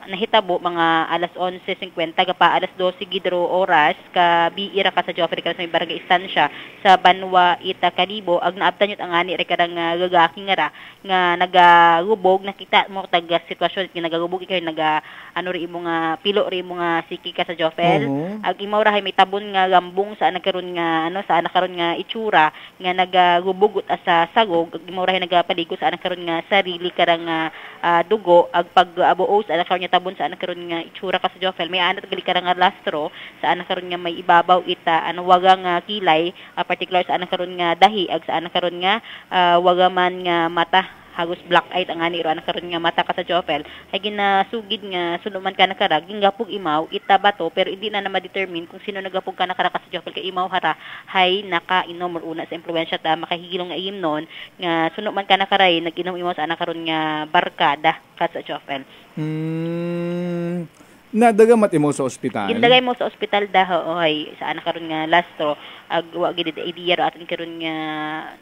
nahitabo mga alas 11:50 pa alas 12 gidro oras ka biira ka sa Joffrey ka sa may barangay istansya sa Banwa Ita Kalibo ag naabtan yun ang ani rekadang gagaki nga ra nga nagagubog nakita mo tag sitwasyon nga nagagubog ikay ano ri imo nga pilo ri imo nga siki ka sa Joffel ag imaw ra may tabon nga gambong sa nagkaron nga sa nagkaron nga itsura nga nagagubugot sa sagog ag imaw ra nagapaligo sa nagkaron nga sarili karang dugo ag pag-abo sa anak karon nga tabon sa anak karon nga itsura ka sa Joffel may anat gali karang nga lastro sa anak karon nga may ibabaw ita wagang kilay particular sa anak karon nga dahi ag sa anak karon nga wagaman nga mata hagos black eyed ang ani ro anak karon nga mata ka sa Joffel ay ginasugid nga sunuman ka nakarag gingapog imaw ita bato pero hindi na ma-determine kung sino nagapog ka nakara ka sa Joffel kay imaw hara hay nakainom or una sa impluwensya ta makahigilong nga imnon nga sunuman ka nakaray naginom imaw sa anak karon nga barkada ka sa Joffel. Nadagamat mo sa ospital? Gindagay mo sa ospital daho oy sa anak karon nga lastro ag wa gid idea ro aton karon nga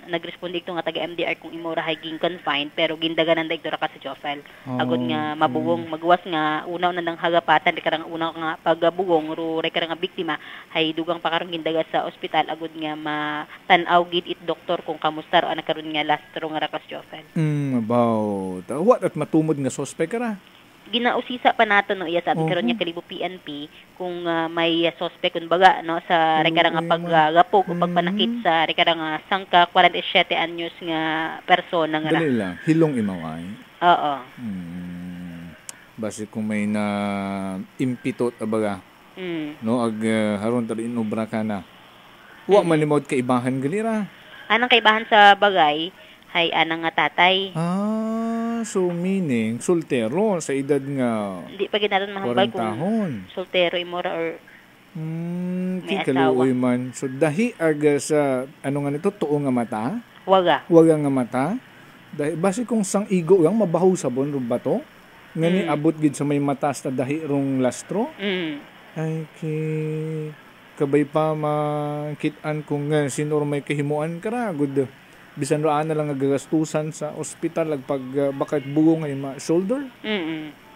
nagresponde ito nga taga MDR kung imo ra ging confined pero gindaganan da ito ra ka sa Joffel agud nga mabugong magwas nga unaw na nang hagapatan karang unaw nga pagbugong ro rekara nga biktima hay dugang pa karon gindaga sa ospital agud nga matan-aw gid it doktor kung kamusta ro anak karon nga lastro nga ra ka sa Joffel. About what at matumod nga suspect ra? Ginausisa pa nato no iya sabi karon nga Kalibo PNP kung may suspect kumbaga no sa rekara nga paggapog o pagpanakit sa rekara nga sangka 47 anyos nga persona nga dali lang hilong imaway. Oo. Base kung may na impitot abaga. No ag haron tali inobra ka na. Wa man limod kaibahan galira. Anang kaibahan sa bagay hay anang nga tatay. So meaning soltero sa edad nga hindi pa ginaton mahambal kung soltero imora or may asawa man. So dahi aga sa ano nga nito tuo nga mata? Waga nga mata. Dahi base kung sang igo yang mabaho sabon ro bato. Ngani abot gid sa may mata sa dahi rong lastro. Ay kabay pa makit-an kung sino may kahimuan kara good. Bisan roan na lang gagastusan sa ospital ag pag bakit bugong ay shoulder.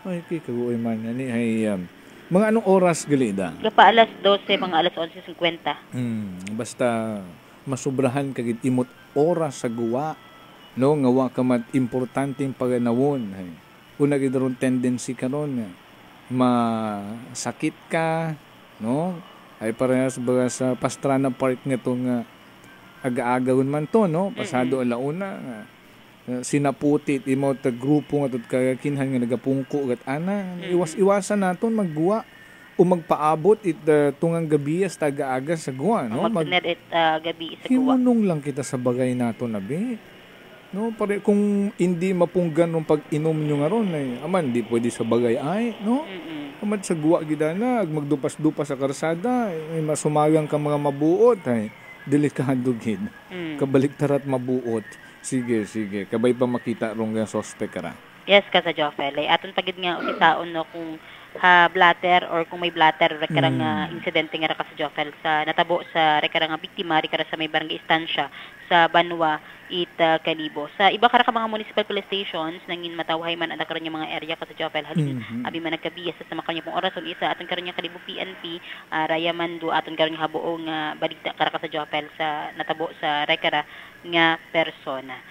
Ay kikagoy man ani ay mga anong oras galida? Gapa alas 12 mga alas 11:50. Basta masubrahan kagid imot oras sa guwa. No nga wa ka mat importanteng paganawon. Ay una gid ron tendency karon masakit ka, no? Ay parehas baga sa Pastrana Park nitong aga-agawon man to no pasado alauna sinaputit imo ta grupo nga tud kagakinhan nga nagapungko gat ana iwas-iwasan naton magguwa o magpaabot it tungang gabi sa aga-aga sa guwa no gabi sa guwa himunong lang kita sa bagay naton abi No, pare kung hindi mapunggan ng pag-inom nyo nga ron, aman, di pwede sa bagay ay, no? Aman sa guwa gidana, magdupas-dupas sa karsada, masumagang ka mga mabuot, ay, delikado gid. Kabaliktarat mabuot. Sige. Kabay pa makita rong nga suspect ka ra. Yes, ka sa Jofel. Aton pagid nga usitaon no kung blatter or kung may blatter rekarang insidente nga ra ka sa Jofel sa natabo sa rekarang biktima rekara sa may barangay istansya sa Banwa Kalibo. Sa iba kara ka mga municipal police stations nangin matawhay man ang karon mga area ka sa Jofel halin abi man nagkabiya sa sama kanya pong orason isa aton karon Kalibo PNP raya man do aton karon habuong balita kara ka sa Jofel sa natabo sa rekara nga persona.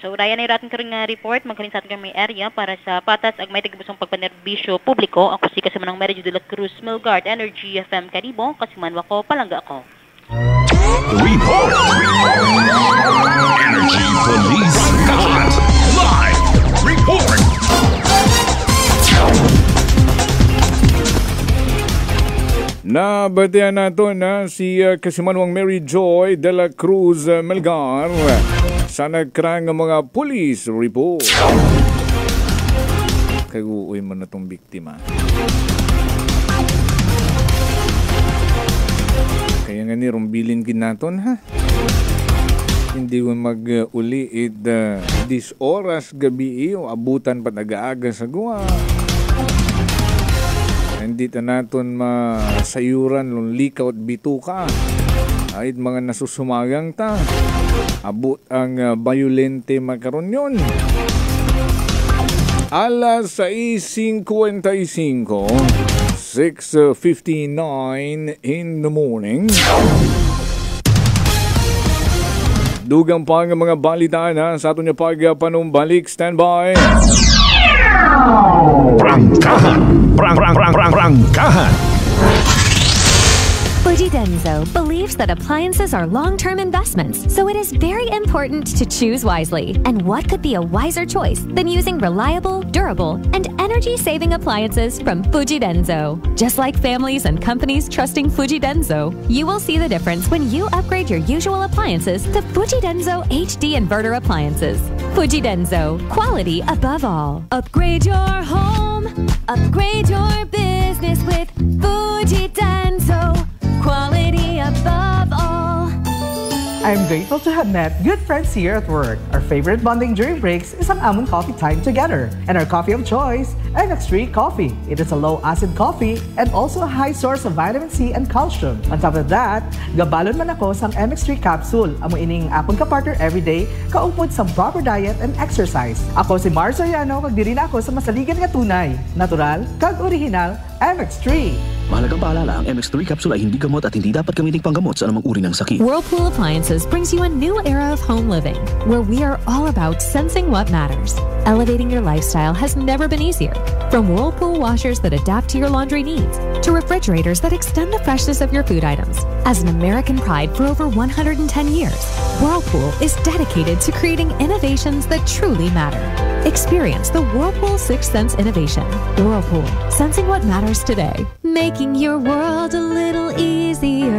So raya na iraton karon nga report magkalin sa aton may area para sa patas ag may tigubusong pagpanerbisyo publiko ako si Kasimanang Mary de la Cruz Melgard Energy FM Kalibo Kasimanwa ko palangga ako. Report! Energy Police Kahan Live Report! Nabatian nato na si Kasimanwang Mary Joy de la Cruz Melgar sa nagkarang mga police report. Kaguoy mo na tong biktima. Kaya nga ni rumbilin ginaton ha. Hindi mo mag-uli dis oras gabi o abutan pa nag-aaga sa guwa. Hindi ta naton masayuran lung likaw at bituka. Ay mga nasusumagang ta. Abot ang violente makaron yun. Alas 6:55. 6:59 in the morning. Dugang pa ang mga balitaan sa ato niya panumbalik. Stand by. Prangkahan. Fuji Denso believes that appliances are long-term investments, so it is very important to choose wisely. And what could be a wiser choice than using reliable, durable, and energy-saving appliances from Fuji Denso? Just like families and companies trusting Fuji Denso, you will see the difference when you upgrade your usual appliances to Fuji Denso HD inverter appliances. Fuji Denso, quality above all. Upgrade your home, upgrade your business with Fuji Denso. Quality above all. I'm grateful to have met good friends here at work. Our favorite bonding during breaks is ang among coffee time together. And our coffee of choice, MX3 Coffee. It is a low-acid coffee and also a high source of vitamin C and calcium. On top of that, gabalon man ako sa MX3 capsule. Amo ining akong kapartner everyday, kaupod sa proper diet and exercise. Ako si Mar Soriano, kag diri na ako sa masaligan nga tunay, natural, kag original, MX3. Mahalagang paalala, ang MX3 capsule ay hindi gamot at hindi dapat gamiting panggamot sa anumang uri ng sakit. Whirlpool Appliances brings you a new era of home living, where we are all about sensing what matters. Elevating your lifestyle has never been easier. From Whirlpool washers that adapt to your laundry needs, to refrigerators that extend the freshness of your food items. As an American pride for over 110 years, Whirlpool is dedicated to creating innovations that truly matter. Experience the Whirlpool Sixth Sense innovation. Whirlpool, sensing what matters today. Making your world a little easier.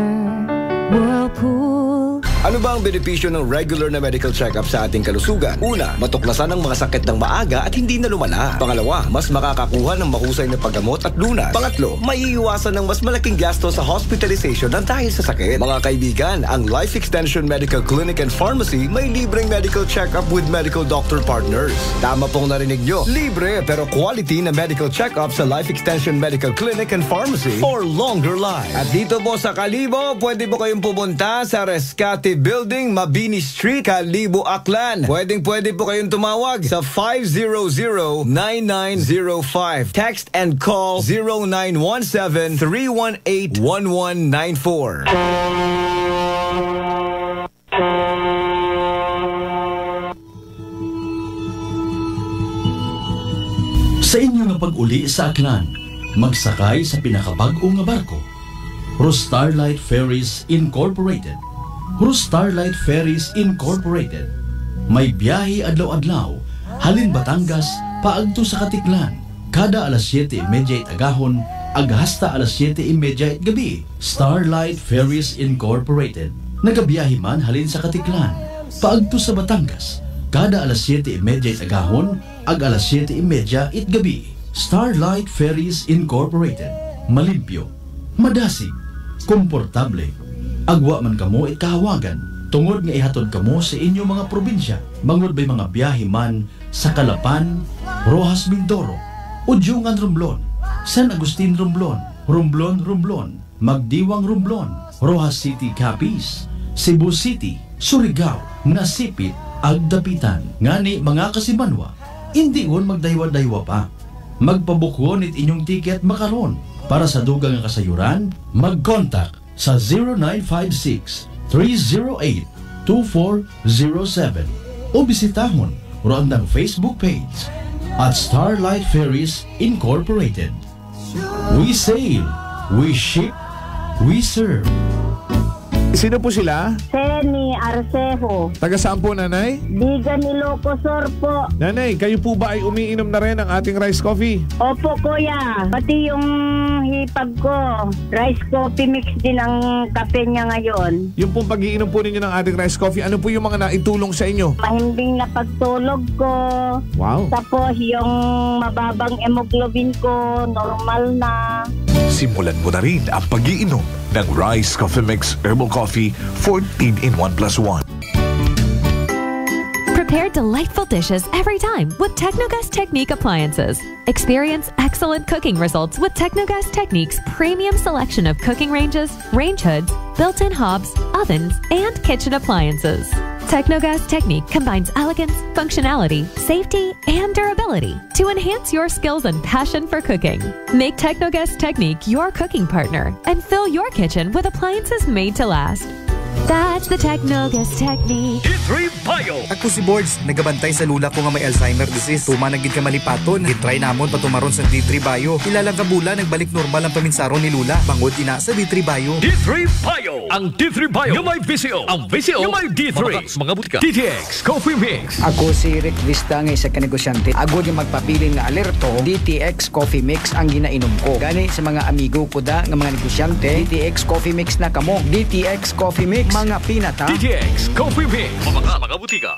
Whirlpool. Ano ba ang benepisyo ng regular na medical check-up sa ating kalusugan? Una, matuklasan ang mga sakit ng maaga at hindi na lumala. Pangalawa, mas makakakuha ng mahusay na paggamot at lunas. Pangatlo, maiiwasan ng mas malaking gasto sa hospitalization ng dahil sa sakit. Mga kaibigan, ang Life Extension Medical Clinic and Pharmacy may libreng medical check-up with medical doctor partners. Tama pong narinig nyo. Libre pero quality na medical check-up sa Life Extension Medical Clinic and Pharmacy for longer life. At dito po sa Kalibo, pwede po kayong pumunta sa Rescate Building, Mabini Street, Kalibo, Aklan. Pwede po kayong tumawag sa 500-9905. Text and call 0917-318-1194. Sa inyo nga pag-uli sa Aklan, magsakay sa pinakabag-o nga barko, Starlight Ferries Incorporated. Starlight Ferries Incorporated. May biyahe adlaw-adlaw, halin Batangas, paagto sa Katiklan. Kada alas 7:30 agahon, hasta alas 7:30 gabi. Starlight Ferries Incorporated. Nagabiyahe man halin sa Katiklan, paagto sa Batangas. Kada alas 7:30 it agahon, ag alas 7:30 it gabi. Starlight Ferries Incorporated. Malimpyo, madasig, komportable. Agwa man kamo it kahawagan. Tungod nga ihatod kamo sa inyong mga probinsya. Bangod ba'y mga biyahe man sa Calapan, Rojas Mindoro, Udyungan Romblon, San Agustin Romblon, Romblon, Magdiwang Romblon, Rojas City Capiz, Cebu City, Surigao, Nasipit, Agdapitan. Ngani mga kasimanwa, hindi on magdaywa-daywa pa. Magpabukwon it inyong tiket makaron. Para sa dugang nga kasayuran, mag-contact sa 0956-308-2407 o bisitahon roon ng Facebook page at Starlight Ferries Incorporated. We sail, we ship, we serve. Sino po sila? Seni Arcejo. Taga saan po, nanay? Bigan Ilocosur po. Nanay, kayo po ba ay umiinom na rin ng ating rice coffee? Opo, kuya. Pati yung hipag ko, rice coffee mix din ang kape niya ngayon. Yung pong pag-iinom po ninyo ng ating rice coffee, ano po yung mga naitulong sa inyo? Mahimbing na pagtulog ko. Wow. Tapos yung mababang hemoglobin ko, normal na. Simulan mo na rin ang pag-iinom ng Rice Coffee Mix Herbal Coffee 14 in 1+1. Prepare delightful dishes every time with Technogas Technique appliances. Experience excellent cooking results with Technogas Technique's premium selection of cooking ranges, range hoods, built-in hobs, ovens, and kitchen appliances. Technogas Technique combines elegance, functionality, safety, and durability to enhance your skills and passion for cooking. Make Technogas Technique your cooking partner and fill your kitchen with appliances made to last. That's the Technogas Technique. D3 Bio. Ako si Boards, nagabantay sa lula ko nga may Alzheimer disease. Tumanagid ka malipaton, gitry namon patumaron sa D3 Bio. Ilang kabula nagbalik normal ang paminsaron ni lula. Bangod ina sa D3 Bio. D3 Bio. Ang D3 Bio yung may VCO. Ang VCO yung may D3. Mga butika. DTX Coffee Mix. Ako si Rick Vista nga isa ka negosyante. Agod yung magpapilin nga alerto, DTX Coffee Mix ang ginainom ko. Gani sa mga amigo ko da nga mga negosyante, DTX Coffee Mix na kamo. DTX Coffee Mix, mga pinata. DTX Coffee Mix. Mga butika.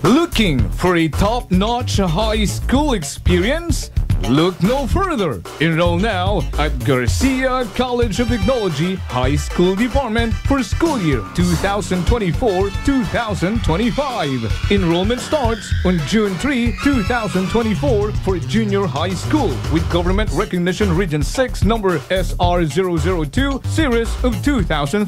Looking for a top-notch high school experience? Look no further. Enroll now at Garcia College of Technology High School Department for school year 2024-2025. Enrollment starts on June 3, 2024 for junior high school with government recognition Region 6 number SR002 series of 2013.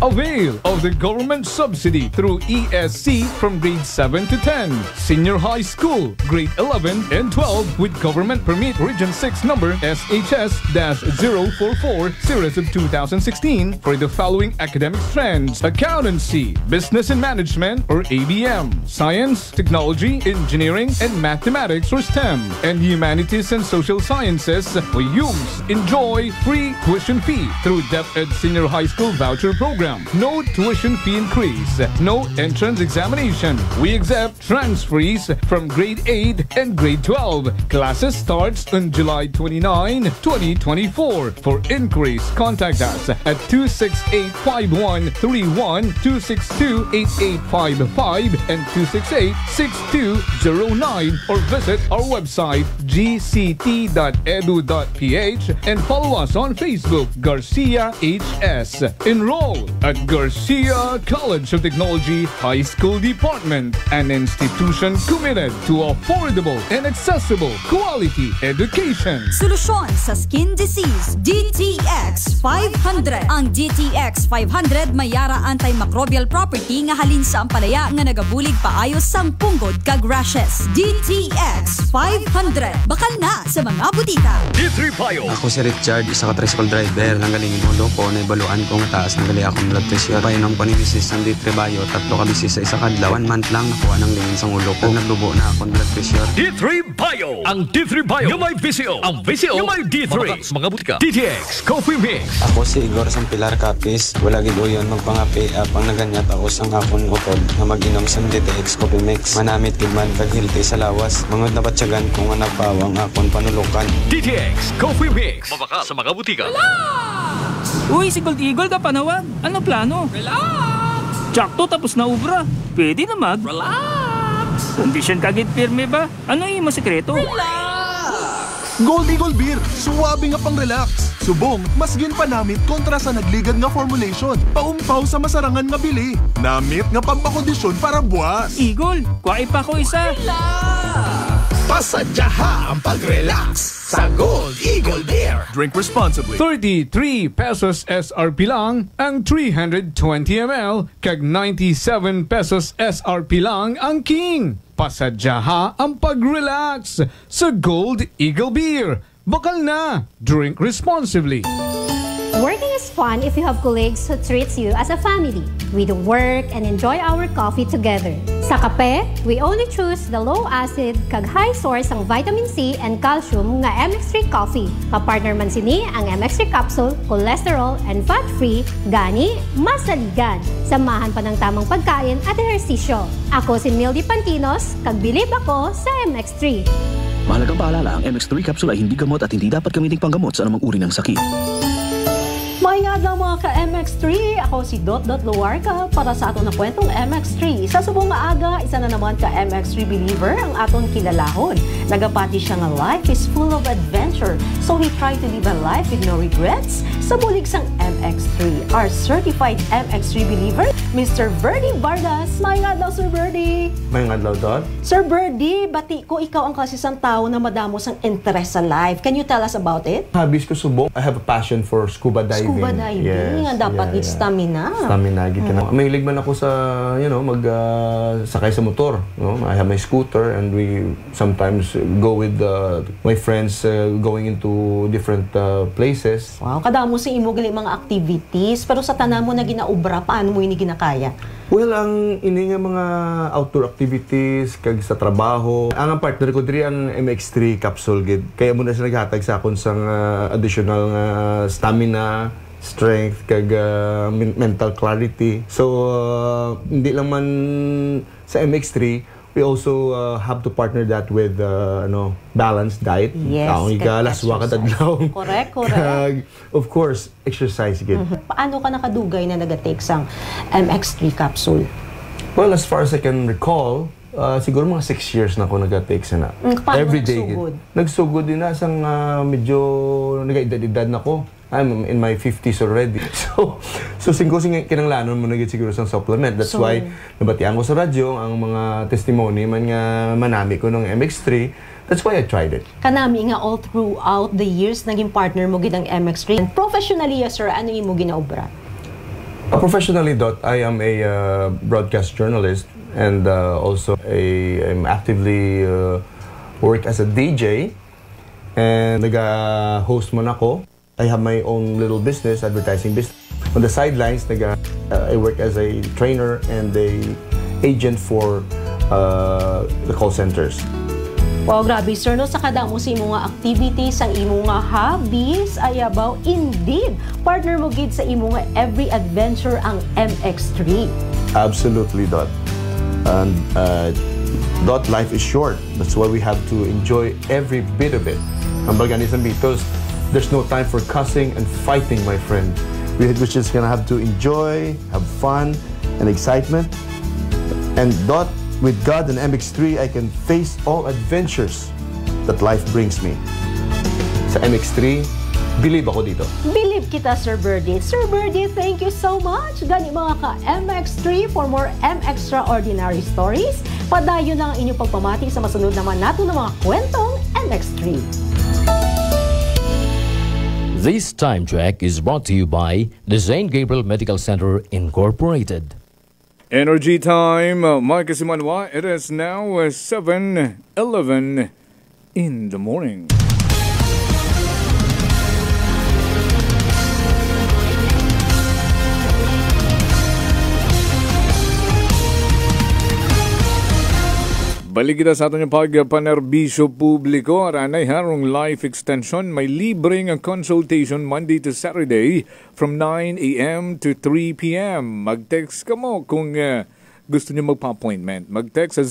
Avail of the government subsidy through ESC from grade 7 to 10. Senior high school, grade 11 and 12 with government permit Region 6 number SHS-044 series of 2016 for the following academic strands: accountancy, business and management or ABM, science, technology, engineering and mathematics or STEM, and humanities and social sciences or HUMS. Enjoy free tuition fee through DepEd Senior High School Voucher Program. No tuition fee increase, no entrance examination. We accept transferees from grade 8 and grade 12. Classes starts on July 29, 2024. For inquiries, contact us at 268-5131, 262-8855, and 268-6209, or visit our website gct.edu.ph and follow us on Facebook, Garcia HS. Enroll at Garcia College of Technology High School Department, an institution committed to affordable and accessible quality education. Solusyon sa skin disease, DTX 500. Ang DTX 500 mayara antimicrobial property nga halin sa ampalaya nga nagabulig paayos sang punggod kag rashes. DTX 500. Bakal na sa mga butika. D3 Bio. Ako si Richard, isa ka tricycle driver. Nanggalingin mo ko, naibaluan ko nga taas ng gali akong blood pressure. Painom ko ni Mrs. ng D3 Bio, 3 ka bisis sa isa kadlaw. 1 month lang nakuha ng lingin sa ulo ko. Naglubo na akong blood pressure. D3 Bio. Ang D3 Bio yung may VCO. Ang VCO yung may D3. Mga butika. DTX Coffee Mix. Ako si Igor Sampilar Capis. Wala giduyon magpangapi apang naganyat ako sang akong utod na mag-inom sa DTX Coffee Mix. Manamit gidman kag hilti sa lawas. Mangod na batsyagan ko nga nagpawang akong panulukan. DTX Coffee Mix. Mabaka sa mga butika. Uy, si Gold Eagle ka panawag. Ano plano? Relax! Tsakto tapos na ubra. Pwede na mag... Relax! Kondisyon kagit pirme ba? Ano yung masikreto? Gold Eagle Beer, suwabe nga pang relax. Subong, mas ginpanamit kontra sa nagligad nga formulation. Paumpaw sa masarangan nga bili. Namit nga pampakondisyon para buwas. Eagle, kuwai pa ko isa. Pasadyaha ang pag-relax sa Gold Eagle Beer. Drink responsibly. 33 pesos SRP lang ang 320 ml, kag 97 pesos SRP lang ang King. Pasadyaha ang pag-relax sa Gold Eagle Beer. Bakal na. Drink responsibly. Working is fun if you have colleagues who treats you as a family. We do work and enjoy our coffee together. Sa kape, we only choose the low-acid kag high source ang vitamin C and calcium nga MX3 coffee. Kapartner man sini ang MX3 capsule, cholesterol and fat-free, gani, masaligan. Samahan pa ng tamang pagkain at ehersisyo. Ako si Mildy Pantinos, kag bilib ako sa MX3. Mahalagang paalala, ang MX3 capsule ay hindi gamot at hindi dapat gamiting panggamot sa anumang uri ng sakit. Mayad lang mga ka-MX3, ako si Dot Luarca para sa aton na kwentong MX3. Sa subong maaga, isa na naman ka-MX3 believer ang aton kilalahon. Nagapati siya nga life is full of adventure, so he tried to live a life with no regrets sa bulig sang MX3. Our certified MX3 believer, Mr. Verdi Vargas. Mayad daw, Sir Verdi. Mayad daw, Dot. Sir Verdi, bati ko ikaw ang klasisang tao na madamos ang interest sa life. Can you tell us about it? Habis ko subong. I have a passion for scuba diving. Scuba diving, yes, dapat it's stamina. Stamina, mahilig man ako sa, sakay sa motor. I have my scooter and we sometimes go with my friends going into different places. Wow, kadamo sa imo gali mga activities, pero sa tanan mo na ginaubra, paano mo ini ginakaya? Well, ang ini nga mga outdoor activities kag sa trabaho. Ang partner ko diri ang MX3 capsule gid. Kaya mo na siya naghatag sa akon sang additional stamina, strength kag mental clarity. So hindi lang man sa MX3, we also have to partner that with balanced diet. Yes, laswa ka tadlaw. Correct. Of course, exercise gid. Paano ka nakadugay na nagatake sang MX3 capsule? Well, as far as I can recall, siguro mga 6 years na ako nag-take sana. Every day. Nagsugod din na sang medyo nag-edad-edad na ako. I'm in my 50s already. So singko-sing kinanglanon mo na gid siguro sang supplement. That's why nabatian ko sa radyo ang mga testimony man nga manami ko ng MX3. That's why I tried it. Kanami nga all throughout the years naging partner mo gid ang MX3. And professionally, sir, ano imo ginaobra? Professionally, Dot, I am a broadcast journalist and also I'm actively work as a DJ and naga-host man ako. I have my own little business, advertising business. On the sidelines, I work as a trainer and a agent for the call centers. Wow, grabe sir, no? Sa kadamo sa imo nga activities, ang imo nga hobbies, ayabaw, indeed, partner mo gid sa imo nga every adventure ang MX3. Absolutely, Dot. And Dot, life is short. That's why we have to enjoy every bit of it. Ang bagani sa Beatles, there's no time for cussing and fighting, my friend. We're just gonna have to enjoy, have fun, and excitement. And Dot, with God and MX3, I can face all adventures that life brings me. Sa MX3, believe ako dito. Believe kita, Sir Birdie. Sir Birdie, thank you so much. Gani mga ka-MX3 for more MXtraordinary stories. Padayon lang ang inyong pagpamati sa masunod naman nato ng mga kwentong MX3. This time check is brought to you by the St. Gabriel Medical Center Incorporated. Energy time, Mike Simanwa. It is now 7:11 in the morning. Balik kita sa ating pagpanerbisyo publiko. Aranay harong life extension. May libreng consultation Monday to Saturday from 9 a.m. to 3 p.m. Mag-text ka mo kung gusto niyo magpa-appointment. Mag-text sa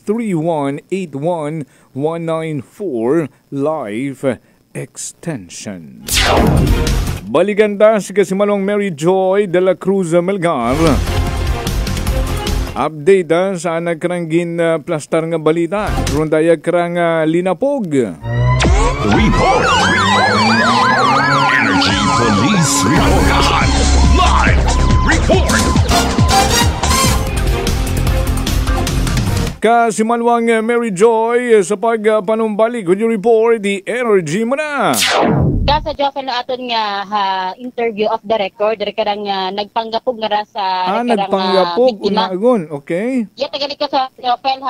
0917-3181-194 Life Extension. Balikan ta si Kasimalong Mary Joy de la Cruz Melgar. Update sa nagkaranggin plastar nga balita. Rundaya karang linapog. Report! Energy Police Report! Live report! Kasimalwang Mary Joy sa pagpanumbalik. Could you report the energy mo na? Sa Jofel na aton nga interview of the record, karang nagpanggapog nga ra sa nagpanggapog unagon, okay? Ya tagali ka sa Jofel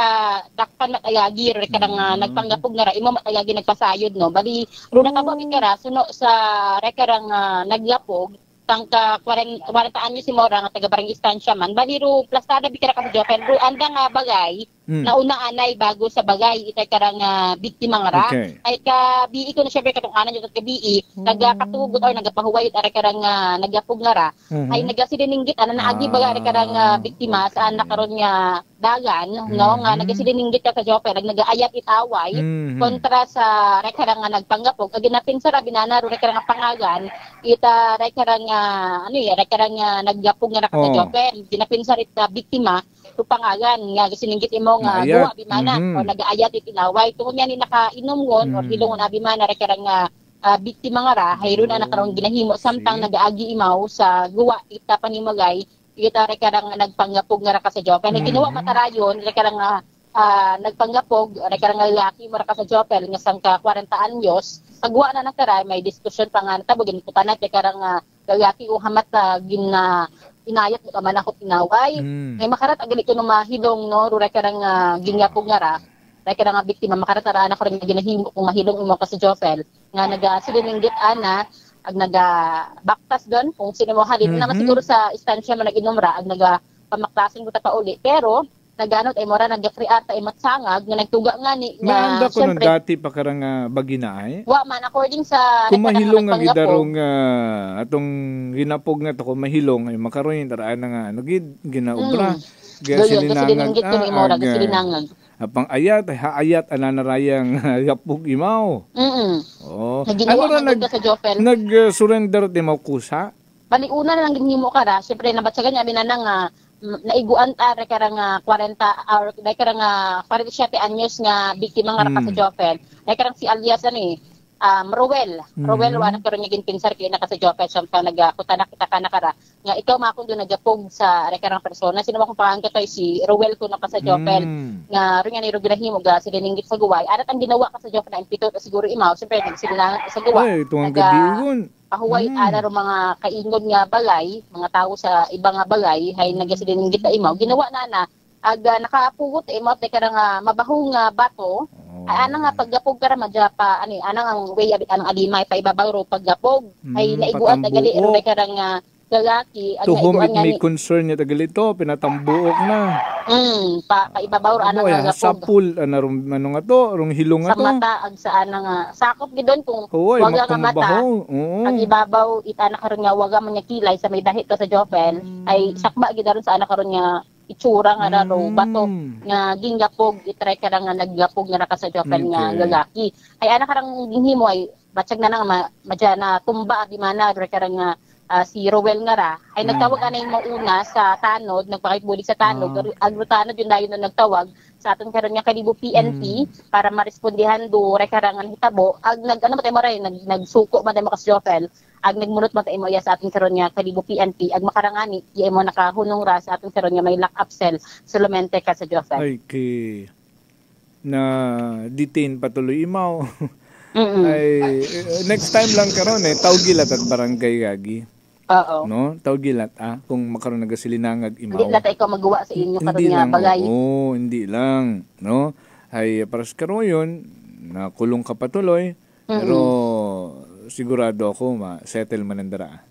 dakpan matayagi karang nagpanggapog nga ra imo matayagi nagpasayod no. Bali ro nakabo mi kara suno sa rekarang naglapog tangka 40 anyo si Mora nga taga Barangay Estancia man. Bali ro plastada bi kara ka sa Jofel ro anda nga bagay na una anay bago sa bagay itay karang biktima nga ra. Okay. Ay ka bii ko na syempre katong anan jud ka bii nagakatugot or nagapahuway ara karang nagapog nga ra ay nagasiliningit ana naagi baga ara karang biktima sa anak karon nga dagan no nga nagasiliningit ka sa Jofel nagaayat itaway kontra sa rekarang nagpanggapog ag ginapinsa ra binana ro rekarang pangagan ita rekarang rekarang naggapog nga ra sa Jofel ginapinsa rit biktima to pangagan nga gisiningit imo nga duwa bimana o nagaayat itinaway tungod nga ni nakainom ngon or hilongon abimana rekarang biktima nga ra hayron na karon ginahimo samtang nagaagi imaw sa guwa ita panimagay ita rekarang nagpanggapog nga ra ka sa Jofel ginawa matarayon rekarang nagpanggapog rekarang lalaki mo ra ka sa Jofel nga sangka 40 anyos pagwa na nakara may diskusyon pa nga tabugin putanat rekarang lalaki o hamat inayat mo man ako tinaway. Ay makarat agali ko no mahilong no rura karang ginyapog nga ra. Dahil karang biktima makarat ara na karon ginahimo kung mahilong imo ka sa Jofel nga nagasiliningit ana ag baktas don kung sino mo halin naman siguro sa istansya man naginom ra ag pamaklasin ko ta pauli pero naganot ay mora nag-create ay matsangag nga nagtuga nga ni nga ko nung dati pa karang bagina ay wa man according sa kumahilong nga gidarong atong ginapog nga to kumahilong ay makaroon taraan nga ginaubra gasilinangag apang ayat ay haayat ananarayang yapog imaw ano ra nag-surrender di mo kusa bali una na lang ginhimo ka ra syempre nabatsagan niya binana nga naiguan ta rekarang 40 or rekarang 47 anyos nga biktima nga ra ka sa Jofel rekarang si alias Rowel wa na karon nga ginpinsar kay na ka sa Jofel samtang nagakutanak kita kana kara nga ikaw makon do nagapog sa rekarang persona sino mo kung paangkatoy si Rowel ko na ka sa Jofel nga ron nga ni ginahimo ga siliningit sa guway arat ang ginawa ka sa Jofel na impito siguro imaw siyempre nagsilinang sa guway ay tuwang gadigon pahuway ana ro mga kaingod nga balay, mga tao sa ibang nga balay hay nagasiliningit ta imaw ginawa na ag nakapugot imaw te karang mabahong bato ay ana nga paggapog kara madya pa ana ang way anang alimay pa ibabaw ro paggapog ay naiguan tagali ro karang lalaki ag naiguan nga may concern niya tagalito pinatambuok na ibabaw ro ana nga sa pool ano nga to rong hilong nga to sa mata ag sa ana nga sakop gidon kung waga nga mata ang ibabaw ita na karon nga waga man nga kilay sa may dahit ka sa Jofel ay sakba gidaron sa ana karon nga itsura nga ro bato nga ginggapog itry ka nga naggapog nga ka sa Jofel nga lalaki ay ana karang ginhimo ay batsag na nang madya na tumba di mana re karang nga si Rowel nga ra ay nagtawag anay mauna sa tanod nagpakibuli sa tanod agro tanod yun dayon na nagtawag sa aton karon nga kalibo PNP para marespondihan do rekarangan hitabo ag matay mo ray nagsuko man mo ka sa Jofel ag nagmunot matay mo ya sa aton karon nga kalibo PNP ag makarangani iya mo nakahunong ra sa aton karon nga may lock up cell solamente ka sa Jofel ay kay na detain patuloy imaw ay next time lang karon tawgilat at barangay gagi no tawgilat kung makaroon nagasilinangag imaw hindi lang ikaw magawa sa inyo karon nga bagay hindi lang no ay para sa karon yun nakulong ka patuloy pero sigurado ako ma-settle man ang dara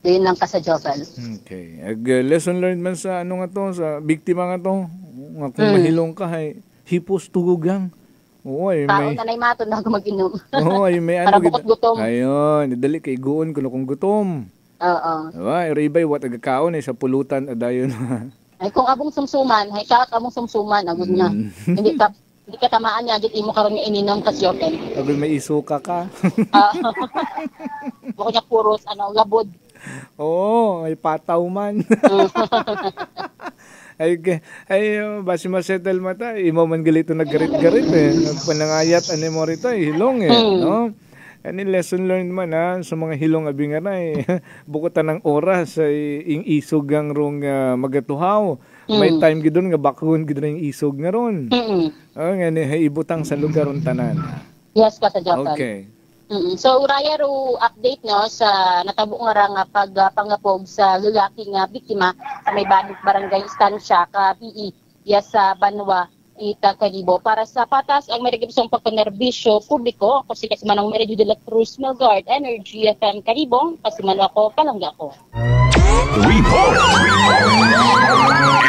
Diyan lang ka sa Jofel. Okay. Lesson learned man sa ano nga to, sa biktima nga to. Nga kung mahilong ka, hipos tugugang. Oo, ay may... Tao na maton na ako mag-inom. Oo, ay may ano. Para bukot gutom. Ayun, dali kay guon kuno kung gutom. Oo. Diba, iribay wat agakaon sa pulutan adayon. Ay kung abong sumsuman, hay ka abong sumsuman agud na. Hindi ka Hindi ka tamaan niya, dito imo karon nga ininom kasi open. Agul may isuka ka. Bako niya puros, labod. Oo, ay pataw man. Basi masettle mata, imo man galito naggarit-garit Panangayat, mo rito, hilong no? Ani lesson learned man sa mga hilong abingan bukutan ng oras ay ing isog ang rong magatuhaw. May time gidon nga bakon gidon yung isog nga ron. Ngani ibutang sa lugar ron tanan. Yes, ka sa Japan. Okay. So uraya ro update no sa natabo nga nga pagpangapog sa lalaki nga biktima sa may barangay Estancia ka PE sa Banwa Ita Calibo. Para sa patas ang may regibsong pagpanerbisyo publiko, ako si Kasimanong Meridio de la Cruz Melgard, Energy FM Calibo, Kasimanong ako, Palangga ko. Report!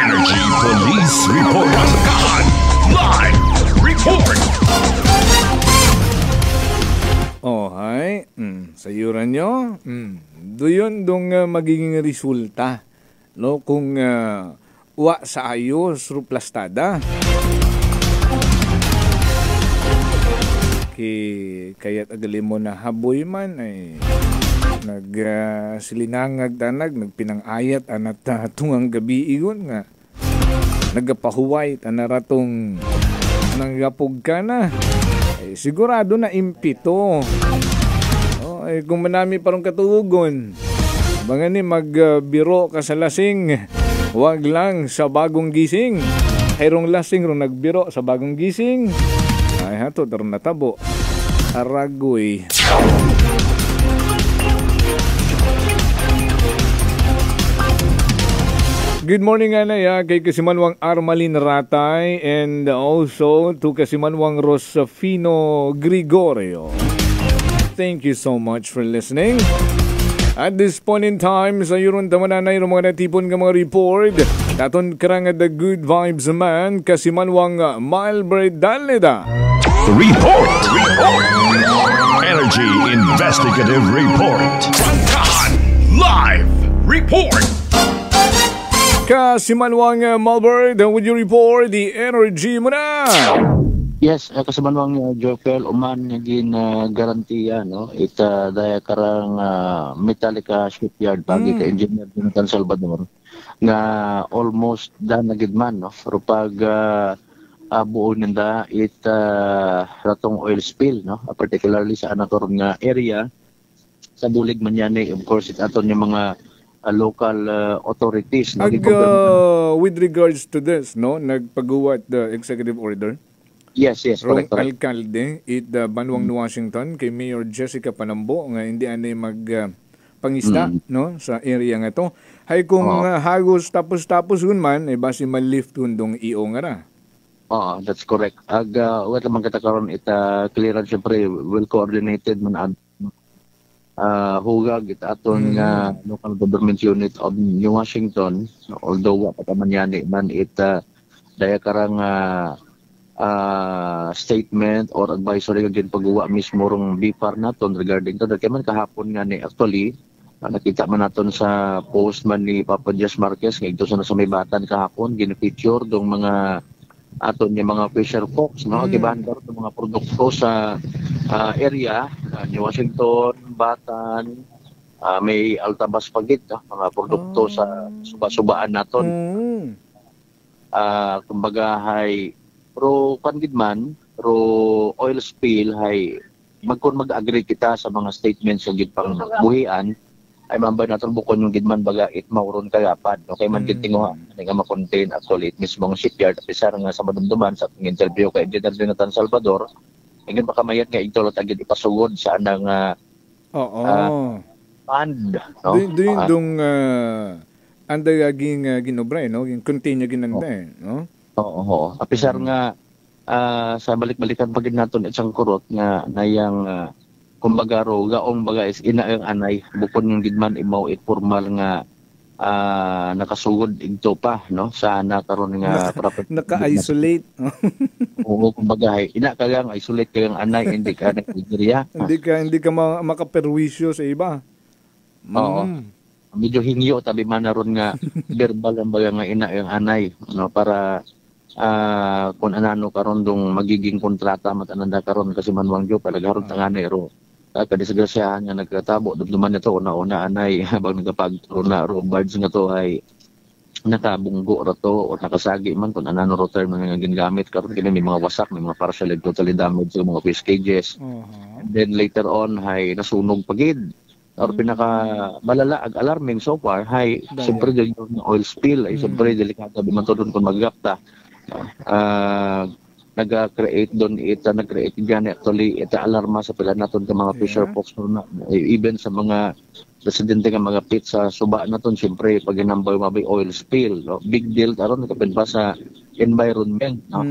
Energy Police Report on God! Live report! Oh, hi. Sayuran nyo. Doon dong magiging resulta. No? Kung wa sa ayos, ruplastada. Kaya't agali mo na haboy man ay nagsilinangag tanag, nagpinangayat anat tungang gabi iyon nga. Nagapahuway tanaratong nanggapog ka na. Ay, sigurado na impito. Ay, kung manami parang katugon, banga ni magbiro ka sa lasing, wag lang sa bagong gising. Hayrong lasing rong nagbiro sa bagong gising. Ay hato, daron natabo. Aragoy. Good morning kay Kasimanwang Armalin Ratay and also to Kasimanwang Rosafino Gregorio. Thank you so much for listening. At this point in time, sa yuron tamananay ng mga natipon ng mga report, daton karang the good vibes man, Kasimanwang Malbert Daleda. Report! Energy Investigative Report. Trangkahan Live Report! Kasimanwang Malbert, would you report the energy mo na? Yes, Kasimanwang Joel Uman naging garantiya no ita daya karang Metallica Shipyard pagi ka Engineer Jonathan Salvador nga almost done na gid man no pero pag buo nanda ratong oil spill no particularly sa anakaron nga area sa bulig man yan of course it aton yung mga local authorities with regards to this no nagpagawa the executive order. Yes, correct. Alkalde Banwang Washington kay Mayor Jessica Panambo nga hindi anay pangista no sa area nga to. Hay kung hagos tapos man ay basi ma-lift kundong iyo nga ra. That's correct. Wat man kita karon ita clearance syempre well coordinated man hugag ita aton nga local government unit of New Washington although wa pa man yani man ita daya karang statement or advisory again pagguwa mismo rong BIPAR naton regarding to kay man kahapon nga ni actually nakita man naton sa post man ni Papa Jess Marquez nga ito sa may batan kahapon gina-feature dong mga aton yung mga fisher folks no gibahan karon ng mga produkto sa area New Washington, Batan, may Altabas Pagit mga produkto sa suba-subaan naton. Kumbaga hay pero pandidman, pero oil spill hay mag-agree kita sa mga statements yung gitpang buhian ay mambay natin bukon yung gidman baga it mauron kagapad okay man gitinguha nga ma-contain actually it mismong shipyard at isar nga sa madumduman sa interview kay Engineer Jonathan Salvador ingin makamayat nga itulot agad ipasugod sa anang fund no? Dong anda gaging ginobra no yung continue ginanda no. Oo. Apisar nga sa balik-balikan pagid naton isang kurot nga nayang kumbaga gaong baga is ina ang anay bukod yung gidman imaw formal nga nakasugod igto pa no sa karon nga naka-isolate. Oo kumbaga ina kagang isolate kagang anay hindi ka nagdigriya. hindi ka makaperwisyo sa iba. Oo. Medyo hingyo tabi man naron nga verbal ang baga nga ina ang anay no para kung anano karon dong magiging kontrata matananda karon kasi Manwang Joe palagaron tangani ro kadisgrasyahan nga nagkatabo dumduman nito una-una anay habang nagapagturo na ro bards nga to ay nakabunggo ra to o nakasagi man kung anano ro term nga ginagamit karon kini may mga wasak, may mga partial and totally damaged sa mga fish cages. And then later on ay nasunog pagid or pinaka malala ag alarming so far hay siyempre yung oil spill ay siyempre delikado man to doon kung magapta nag-create doon nag-create dyan actually alarma sa pila naton ka mga fisher folks na even sa mga residente nga mga pit sa suba naton siyempre pag ginambay mabay oil spill no? Big deal karon nakapin pa sa environment no?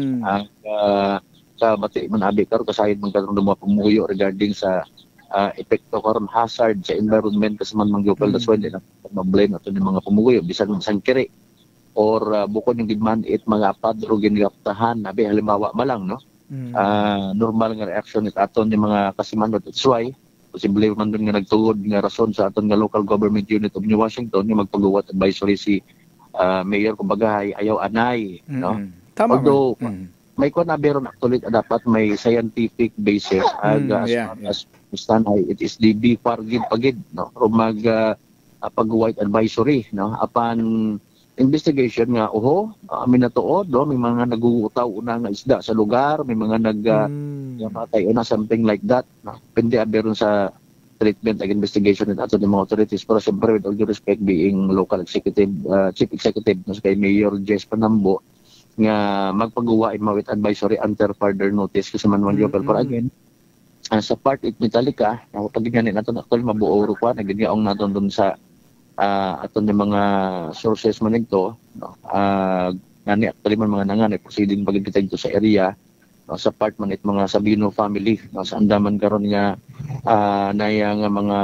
Sa bati man abi karon kasayod man karon mga pumuyo regarding sa epekto karon hazard sa environment kasi man mangyupal that's why na ma-blame nato ni mga pumuyo bisan sang kiri or bukod yung gidman mga padro ginigaptahan abi halimbawa malang no normal nga reaction aton ni mga kasimanot that's why posible man doon nga nagtuod nga rason sa aton nga local government unit of New Washington nga magpagawa advisory si mayor kumbaga ayaw anay no tama although may ko na beron actually dapat may scientific basis as it is DB pargid pagid no o mag pag-white advisory no apan investigation nga minatuod no may mga nagugutaw una nga isda sa lugar may mga patay una something like that no pindi aberon sa treatment ag investigation at ato ng mga authorities pero siyempre with all due respect being local executive chief executive no kay Mayor Jess Panambo nga magpagawa with advisory under further notice kasi Manwang Joe pero again sa part it Metallica pag ganyan naton actually mabuo ro kwa nagdiaong naton dun sa aton ng mga sources man nito no ngani actually man mga nanganay proceeding pagdetect to sa area no, sa part man it mga Sabino family no, sa andaman karon nga naya nga mga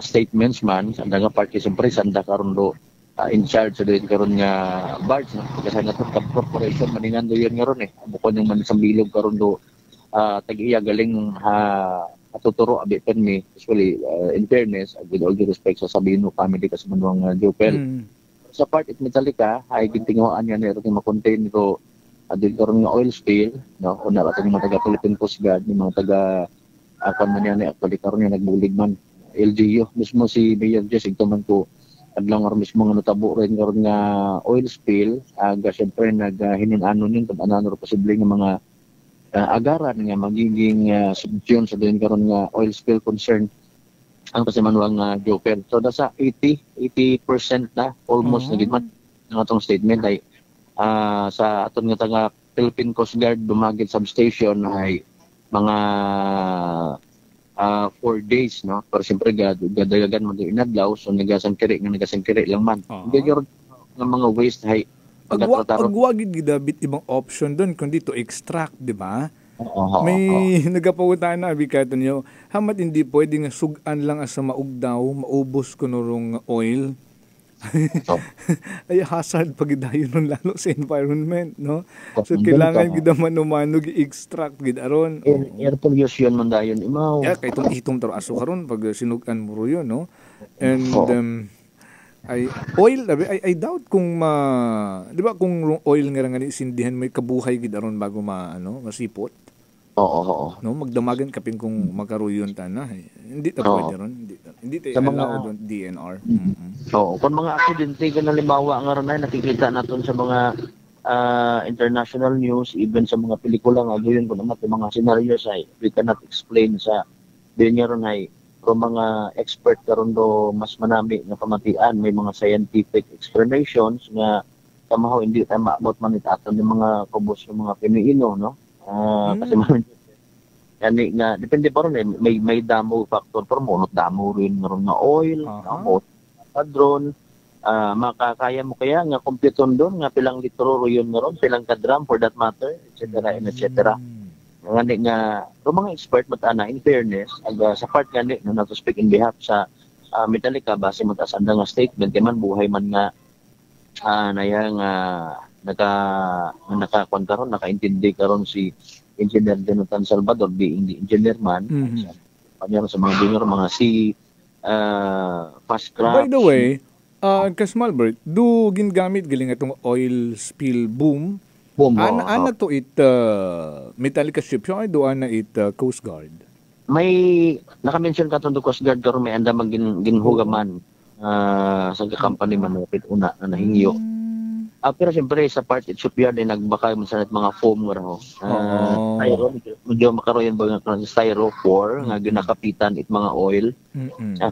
statements man sa anda nga part siyempre sanda karon do in charge sa din karon nga barge no kasi nato ka corporation maningan do yan karon bukod yung man sa bilog karon do tag-iya galing atuturo abi permi usually in fairness with all due respect sa Sabino family kasi Manwang Jopel sa part it Metallica ay gintinguan yan ito yung makontain ito adil karon nga oil spill no una ra yung mga taga Philippine Coast Guard yung mga taga akan man yan actually karon nga nagbulig man LGU mismo si Mayor Jess ito man ko adlang or mismo nga natabo rin karon nga oil spill syempre naghinin-anon yun kung ano posible nga mga agaran nga magiging subsyon sa din karon nga oil spill concern ang kasi Manwang Jopel. So nasa 80% na almost na gidman ang atong statement ay sa aton nga taga Philippine Coast Guard Dumagit substation ay mga 4 days no pero siyempre gadagan man yung inadlaw so nagasangkiri lang man. Gagawin ng mga waste ay pagwagid gidabit ibang option doon kundi to extract, di ba? May nagapawutaan na abikato niyo, hamat hindi pwede nga sugan lang asa maugdaw, maubos ko nurong oil. Ay hazard pagidayon nun lalo sa environment, no? So kailangan gid mano-mano gi-extract gid aron. Air pollution man dayon imaw. Kay itong taro aso karon pag sinugan mo ro yun, no? And ay oil I doubt kung di ba kung oil nga nga isindihan may kabuhay gid aron bago masipot. Oo. No magdamagan kapin kung makaruyon ta na. Hindi ta pwede ron. Hindi ta allow don DNR. Oo, kung mga aksidente ka halimbawa nga ron ay nakikita naton sa mga international news even sa mga pelikula nga doon kun mga scenarios ay we cannot explain sa dinya ron ay kung mga expert karon do mas manami nga pamatian may mga scientific explanations nga somehow hindi tayo maabot man itaton ng mga kubos ng mga Pinoy no kasi man yani nga depende pa ron may damo factor pero monot damo rin ron nga oil damo padron makakaya mo kaya nga kompleton doon nga pilang litro ron ron pilang kadram for that matter etc. Ngani nga mga expert matana in fairness sa part gani no to speak in behalf sa Metallica base mo ta sa nga statement kay man buhay man nga nayang naka-kon karon nakaintindi karon si Engineer Jonathan Salvador being the engineer man sa mga junior mga si fast craft. By the way, Kasmalbert, do gingamit galing atong oil spill boom foam. Ana to it Metallica ship siya ay doon na it Coast Guard. May naka-mention ka to Coast Guard karon may anda ginhugaman sa company man upit una na nahingyo. Pero siyempre sa part it shipyard ay nagbakay man sa mga foam nga raw. Styro medyo makaroon ba nga styro 4 nga ginakapitan it mga oil.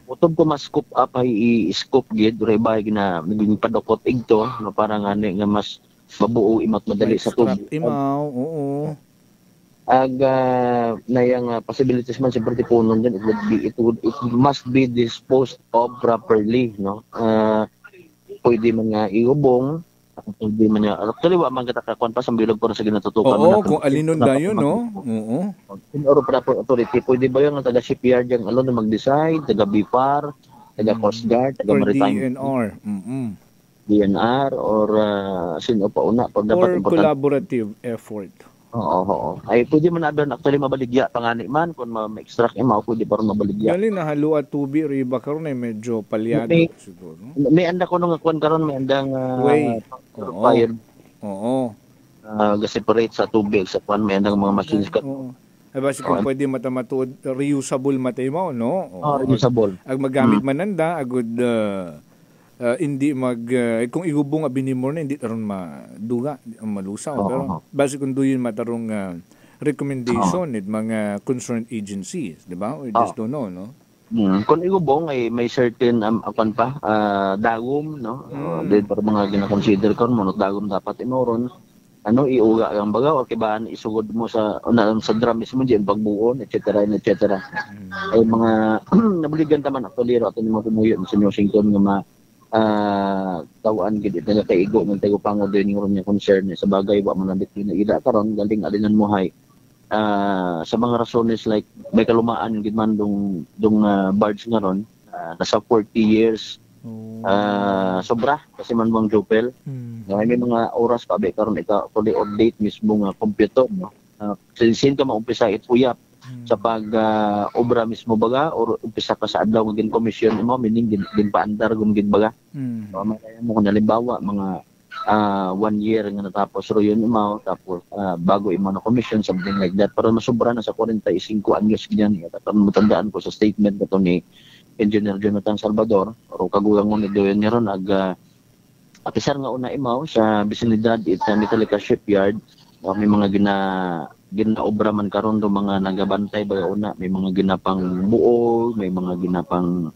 Kutob ko mas scoop up ay i-scoop gid ray bay gina padukot igto no parang ani nga mas mabuo imat madali sa tubig. Oo. Nayang possibilities man siyempre tipunon din it must be disposed of properly no. Pwede man nga iubong pwede man nga actually wa man kita kakuan pa sa bilog para sa ginatutukan na kung alinon dayon no. Oo. Or proper authority pwede ba yung taga shipyard yang alon na mag-decide taga BIPAR taga Coast Guard taga Maritime DNR or sino pa una pag dapat important collaborative effort. Oo. Ay pwede man adon actually mabaligya pangani man kung ma-extract mo pwede para mabaligya. Gali na haluat tubi riba karon ay medyo palyado siguro. May anda ko nga kuan karon may andang fire. Oo. Ga-separate sa tubig sa kuan may andang mga machines ka. Ay basi kung pwede matamatuod reusable matay mo no. Reusable. Ag magamit man anda agud hindi kung igubong abinimor na hindi taron maduga malusaw pero base kung duyon matarong recommendation it mga concerned agencies di ba we just don't know no kung igubong ay may certain apan pa dagom no din para mga gina-consider kon mo dagom dapat imoron iuga ang baga o kibaan isugod mo sa drum mismo diyan pagbuon etc. Ay mga nabuligan taman actually ato ni mga pumuyo sa Washington nga tawaan gid ito nga kaigo ng tayo pangod din yung nya concern sa bagay wa man nandit na ila karon galing alinan mo hay sa mga rasones like may kalumaan gid man dong barge ngaron nasa 40 years sobra kasi man bang Jopel may mga oras pa be karon ika fully update mismo nga computer no sin ka maumpisa ituyap sa pag obra mismo baga or umpisa ka sa adlaw ng commission mo meaning din paandar gud baga mamaya mo kung halimbawa mga 1 year nga natapos ro yun mo tapos bago imo na commission something like that pero masobra na sa 45 anyos ganyan tapos matandaan ko sa statement kato ni Engineer Jonathan Salvador o kagulang mo ni doyon niya ron apisar nga una imaw sa bisinidad ita Metallica Shipyard may mga ginaobra man karon do mga nagabantay baga una may mga ginapang buo may mga ginapang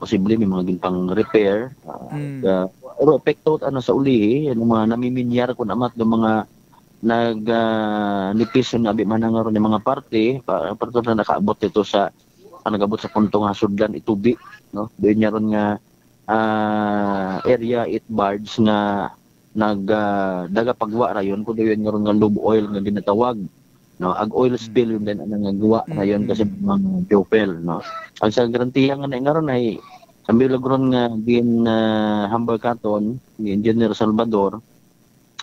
posible may mga ginapang repair pero epekto sa uli yung mga namiminyar kun amat do mga nipis yung abi man nga ron yung mga parte na nakaabot ito sa nagabot sa punto nga sudlan itubi no doon niya ron nga area it barge nga daga pagwa rayon kun doon nga ron nga lube oil nga ginatawag no ag oil spill yun din ang nagawa rayon kasi mga Jopel no ang sa garantiya nga ron ay sa bilog ron nga hambal katon ni Engineer Salvador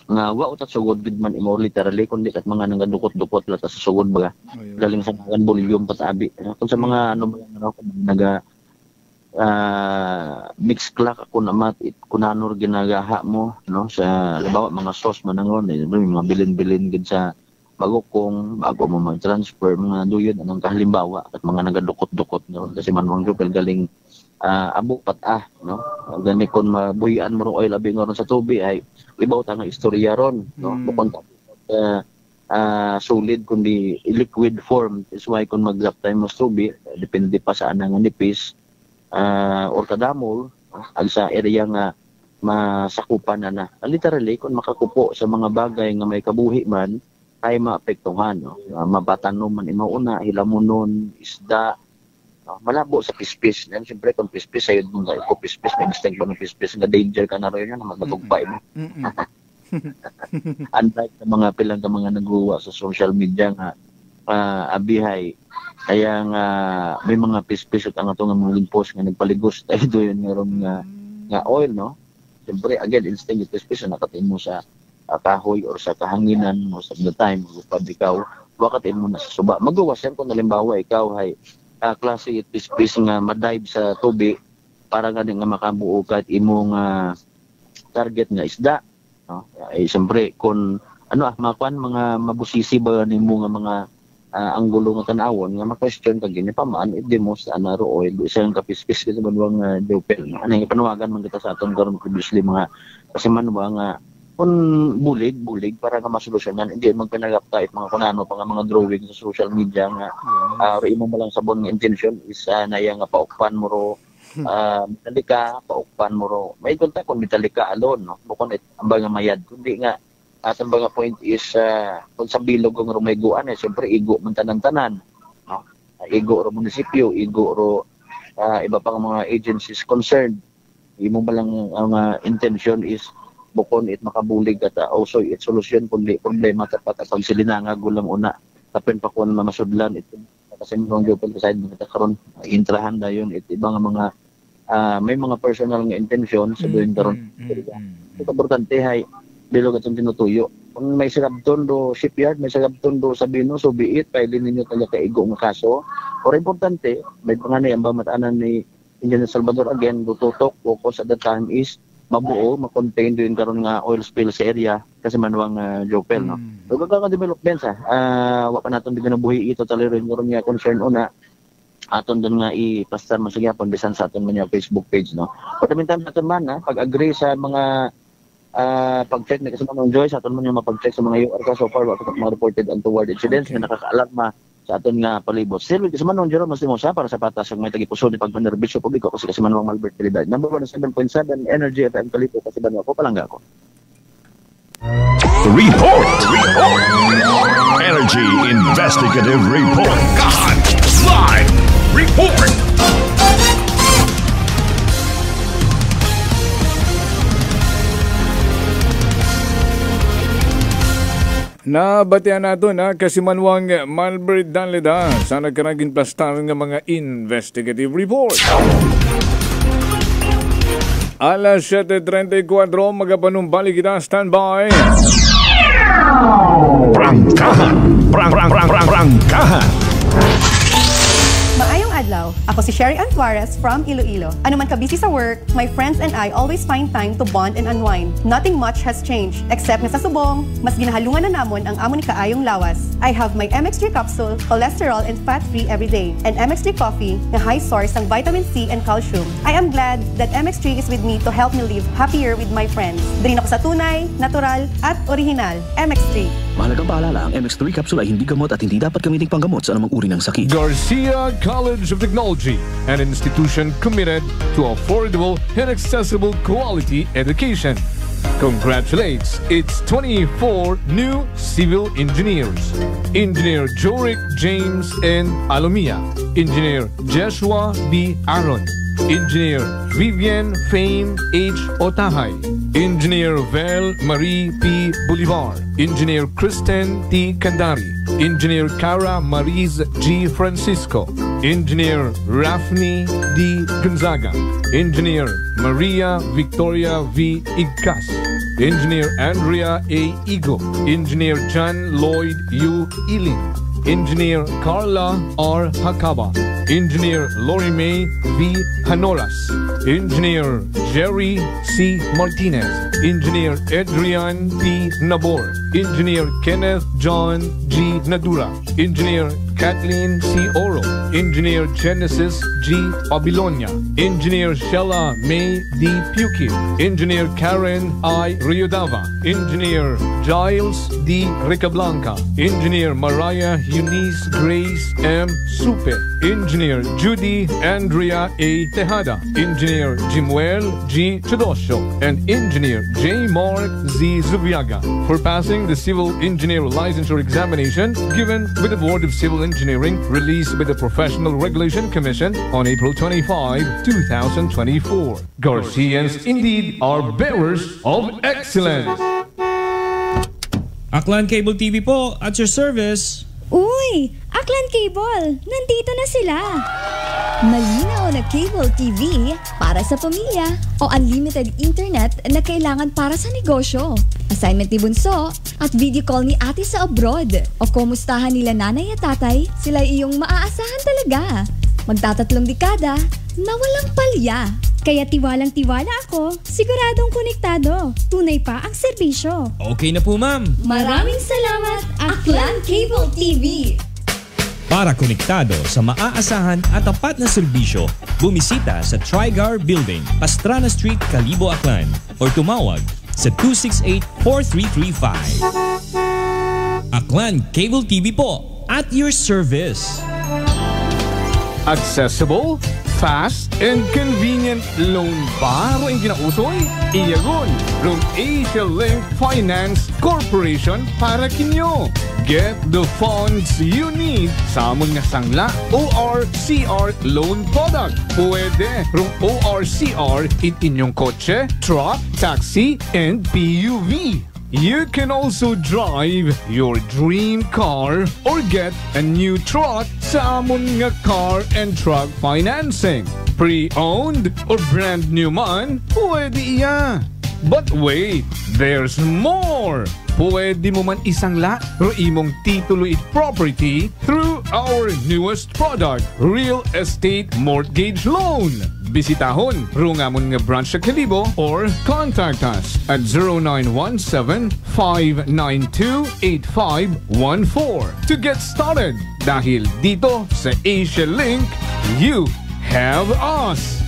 nga wa utat sugod gid man imo literally kundi kat mga nagadukot-dukot la sa sugod baga galing sa mga volume patabi kun sa mga naga mix clock ako namat kunanor ginagaha mo no sa halimbawa mga sauce manangon may mga bilin-bilin gid sa bago mo mag-transfer mga duyon anong kahalimbawa at mga nagadukot-dukot no kasi manwang Jopel galing abo no gani kon mabuhian mo oil abi ngoron sa tubig ay ibaw ta nga istorya ron no bukod solid kundi liquid form is why kung mag-drop time mo sa tubig depende pa sa anang nipis or kadamol ag sa area nga masakupan na literally kung makakupo sa mga bagay nga may kabuhi man ay maapektuhan no mabatanom man imauna hilamonon isda malabo sa pispis yan siyempre kung pispis sayod mo nga ko pispis may instinct ba ng pispis nga danger ka na rin yan matugpay mo unlike sa mga pilang ka mga nagluwa sa social media nga abihay kaya nga may mga pispis at ang atong mga post nga nagpaligos tayo doon nga oil no siyempre again instinct yung pispis na nakatin mo sa kahoy or sa kahanginan most of the time pag ikaw wakatin mo na sa suba magawas yan kung halimbawa ikaw ay klase it pispis nga madive sa tubig para nga makabuo kahit imong target nga isda no? Siyempre kung mga mabusisi ba nimo nga mga anggulo nga tanawon nga ma-question kag gini paman it demos anaro oil isang kapiskis kita banwang Jopel ano nga panawagan man kita sa aton karon previously mga kasi man ba nga kun bulig para nga masolusyonan hindi magpanagapta it mga kunano pa nga mga drawing sa social media nga imo mo lang sabon nga intention is naya nga paukpan mo ro Metallica paukpan mo ro may konta kun Metallica alone no bukon it amba nga mayad kundi nga atong mga point is kung sa bilog ng rumayguan siyempre igo man tanan-tanan no? Igo ro munisipyo igo ro iba pang mga agencies concerned imo ba lang ang intention is bukon it makabulig at also it solution kundi problema tapat pag silinanga gulang una tapin pa kun mamasudlan ito kasi mong Jopel side mga karon intrahan dayon it ibang mga may mga personal nga intention sa doon karon ito importante hay bilog atong tinutuyo. Kung may sagabton do shipyard, may sagabton do Sabino, so be it, pailin ninyo talaga kaigo nga kaso. Or importante, may panganay ang bamatanan ni Engineer Salvador again, tutok, focus at the time is mabuo, makontain doon karon nga oil spill sa area kasi manuang Jopel, no? So, gagawin developments, wala pa natin din nabuhi ito talaga rin karon nga concern una, aton doon nga i-pastar mo sa gyapon bisan sa aton man Facebook page, no? But meantime natin man, pag-agree sa mga pag-check na kasi mga Joy sa aton mo yung mapag-check sa mga UR ka so far wala mga reported untoward incidents nga nakakaalarma sa aton nga palibot. Still kasi man Jero mas mo sa para sa patas ang may tagipuso ni pagpanerbisyo publiko kasi man Malbert Trinidad. Number 1 7.7 Energy FM Kalipo kasi ba ako palangga ako. Report. Energy Investigative Report. God, live report. Nabatian nato na kasi manwang Malbert Danleda sa nagkaragin plastar ng mga investigative report. Alas 7:34 magapanumbalik kita standby. Prangkahan. Maayong adlaw. Ako si Sherry Antuarez from Iloilo. Ano man ka busy sa work, my friends and I always find time to bond and unwind. Nothing much has changed, except nga sa subong, mas ginahalungan na namon ang amon ni kaayong lawas. I have my MX3 capsule, cholesterol and fat-free every day, and MX3 coffee, na high source ng vitamin C and calcium. I am glad that MX3 is with me to help me live happier with my friends. Drin ako sa tunay, natural, at original. MX3. Mahalagang paalala, ang MX3 capsule ay hindi gamot at hindi dapat gamiting panggamot sa anumang uri ng sakit. Garcia College of Technology, an institution committed to affordable and accessible quality education, congratulates its 24 new civil engineers. Engineer Jorik James N. Alomia, Engineer Joshua B. Aaron, Engineer Vivian Fame H. Otahay, Engineer Vel Marie P. Bolivar, Engineer Kristen T. Kandari, Engineer Cara Maris G. Francisco, Engineer Rafni D. Gonzaga, Engineer Maria Victoria V. Igkas, Engineer Andrea A. Igo, Engineer John Lloyd U. Iling, Engineer Carla R. Hakaba, Engineer Lori May V. Hanoras, Engineer Jerry C. Martinez, Engineer Adrian P. Nabor, Engineer Kenneth John G. Nadura, Engineer Kathleen C. Oro, Engineer Genesis G. Babilonia, Engineer Sheila May D. Puki, Engineer Karen I. Riodava, Engineer Giles D. Ricablanca, Engineer Mariah Eunice Grace M. Supe, Engineer Judy Andrea A. Tejada, Engineer Jimuel G. Chudosio, and Engineer J. Mark Z. Zubiaga for passing the Civil Engineer Licensure Examination given by the Board of Civil Engineering released by the Professional Regulation Commission on April 25, 2024. Garcians indeed are bearers of excellence. Aklan Cable TV po, at your service. Uy! Aklan Cable! Nandito na sila! Malinaw na cable TV para sa pamilya o unlimited internet na kailangan para sa negosyo. Assignment ni Bunso at video call ni ate sa abroad. O kumustahan nila nanay at tatay, sila iyong maaasahan talaga. Magtatatlong dekada na walang palya. Kaya tiwalang-tiwala ako, siguradong konektado. Tunay pa ang serbisyo. Okay na po, ma'am. Maraming salamat, Aklan Cable TV. Para konektado sa maaasahan at tapat na serbisyo, bumisita sa Trigar Building, Pastrana Street, Kalibo, Aklan or tumawag sa 268-4335. Aklan Cable TV po, at your service. Accessible, fast, and convenient loan ba ang ginausoy? Iyagon, from Asia Link Finance Corporation para kinyo. Get the funds you need sa amon nga sangla ORCR loan product. Pwede from ORCR it inyong kotse, truck, taxi, and PUV. You can also drive your dream car or get a new truck sa amon nga car and truck financing. Pre-owned or brand new man, pwede iya. But wait, there's more! Pwede mo man isangla o imong titulo it property through our newest product, Real Estate Mortgage Loan. Bisitahon rungamon nga branch sa Kalibo or contact us at 0917-592-8514 to get started. Dahil dito sa Asia Link, you have us.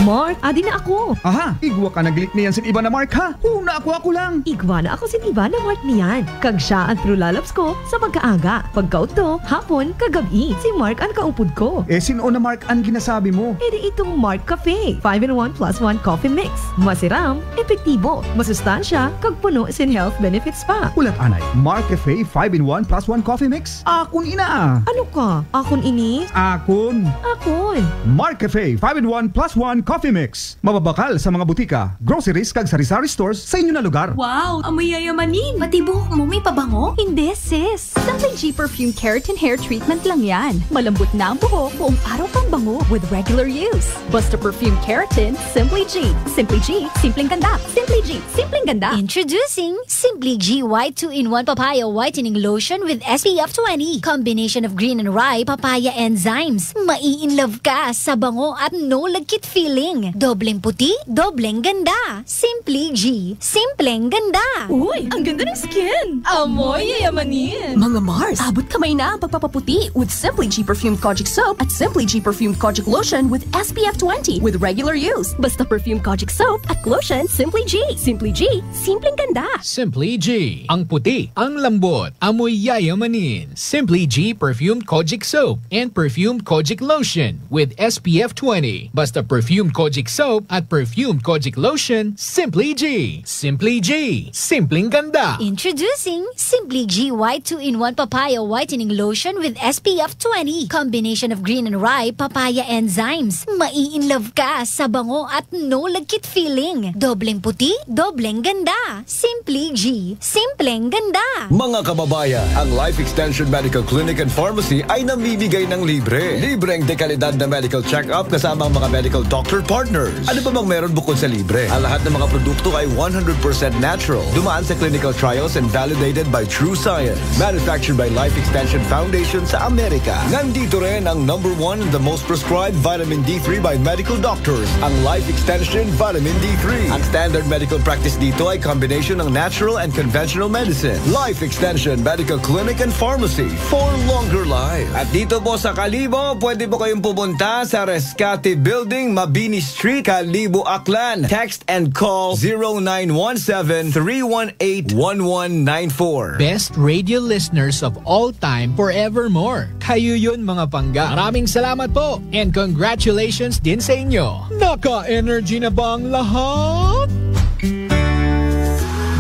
Mark, adi na ako. Aha, igwa ka naglit niyan sin iba na Mark ha. Huna ako lang. Igwa na ako sin iba na Mark niyan. Kag siya ang trulalaps ko sa magkaaga. Pagkauto, hapon, kagabi. Si Mark ang kaupod ko. Sino na Mark ang ginasabi mo? Di itong Mark Cafe. 5-in-1 + 1 coffee mix. Masiram, epektibo, masustansya, kag puno sin health benefits pa. Ulat anay, Mark Cafe 5-in-1 + 1 coffee mix? Akon ina. Ano ka? Akon ini? Akon. Mark Cafe 5-in-1 + 1 coffee mix. Mababakal sa mga butika, groceries kag sari-sari stores sa inyo na lugar. Wow, amoy yayamanin. Pati buhok mo may pabango? Hindi sis. Simply G Perfume Keratin Hair Treatment lang yan. Malambot na ang buhok, buong araw pang bango with regular use. Basta Perfume Keratin, Simply G. Simply G, simpleng ganda. Simply G, simpleng ganda. Introducing Simply G White 2-in-1 Papaya Whitening Lotion with SPF 20. Combination of green and rye papaya enzymes. Mai-in-love ka sa bango at no lagkit feeling. Dobleng puti, dobleng ganda. Simply G, simpleng ganda. Uy, ang ganda ng skin. Amoy yayamanin. Mga Mars, abot kamay na ang pagpapaputi with Simply G Perfumed Kojic Soap at Simply G Perfumed Kojic Lotion with SPF 20 with regular use. Basta Perfumed Kojic Soap at Lotion, Simply G. Simply G, simpleng ganda. Simply G, ang puti, ang lambot, amoy yayamanin. Simply G Perfumed Kojic Soap and Perfumed Kojic Lotion with SPF 20. Basta Perfumed Kojic Soap at Perfumed Kojic Lotion, Simply G. Simply G, simpleng ganda. Introducing Simply G White 2-in-1 Papaya Whitening Lotion with SPF 20. Combination of green and rye papaya enzymes. Mai-in-love ka sa bango at no lagkit feeling. Dobleng puti, dobleng ganda. Simply G, simpleng ganda. Mga kababayan, ang Life Extension Medical Clinic and Pharmacy ay namimigay ng libre. Libreng dekalidad na medical check-up kasama ang mga medical doctor partners. Ano pa bang meron bukod sa libre? Ang lahat ng mga produkto ay 100% natural. Dumaan sa clinical trials and validated by True Science. Manufactured by Life Extension Foundation sa Amerika. Nandito rin ang #1 and the most prescribed vitamin D3 by medical doctors, ang Life Extension Vitamin D3. Ang standard medical practice dito ay combination ng natural and conventional medicine. Life Extension Medical Clinic and Pharmacy for longer life. At dito po sa Kalibo, pwede po kayong pumunta sa Rescate Building, Mabini Street, Kalibo, Aklan. Text and call 0917-318-1194. Best radio listeners of all time forevermore. Kayo yun mga pangga. Maraming salamat po and congratulations din sa inyo. Naka-energy na ba ang lahat?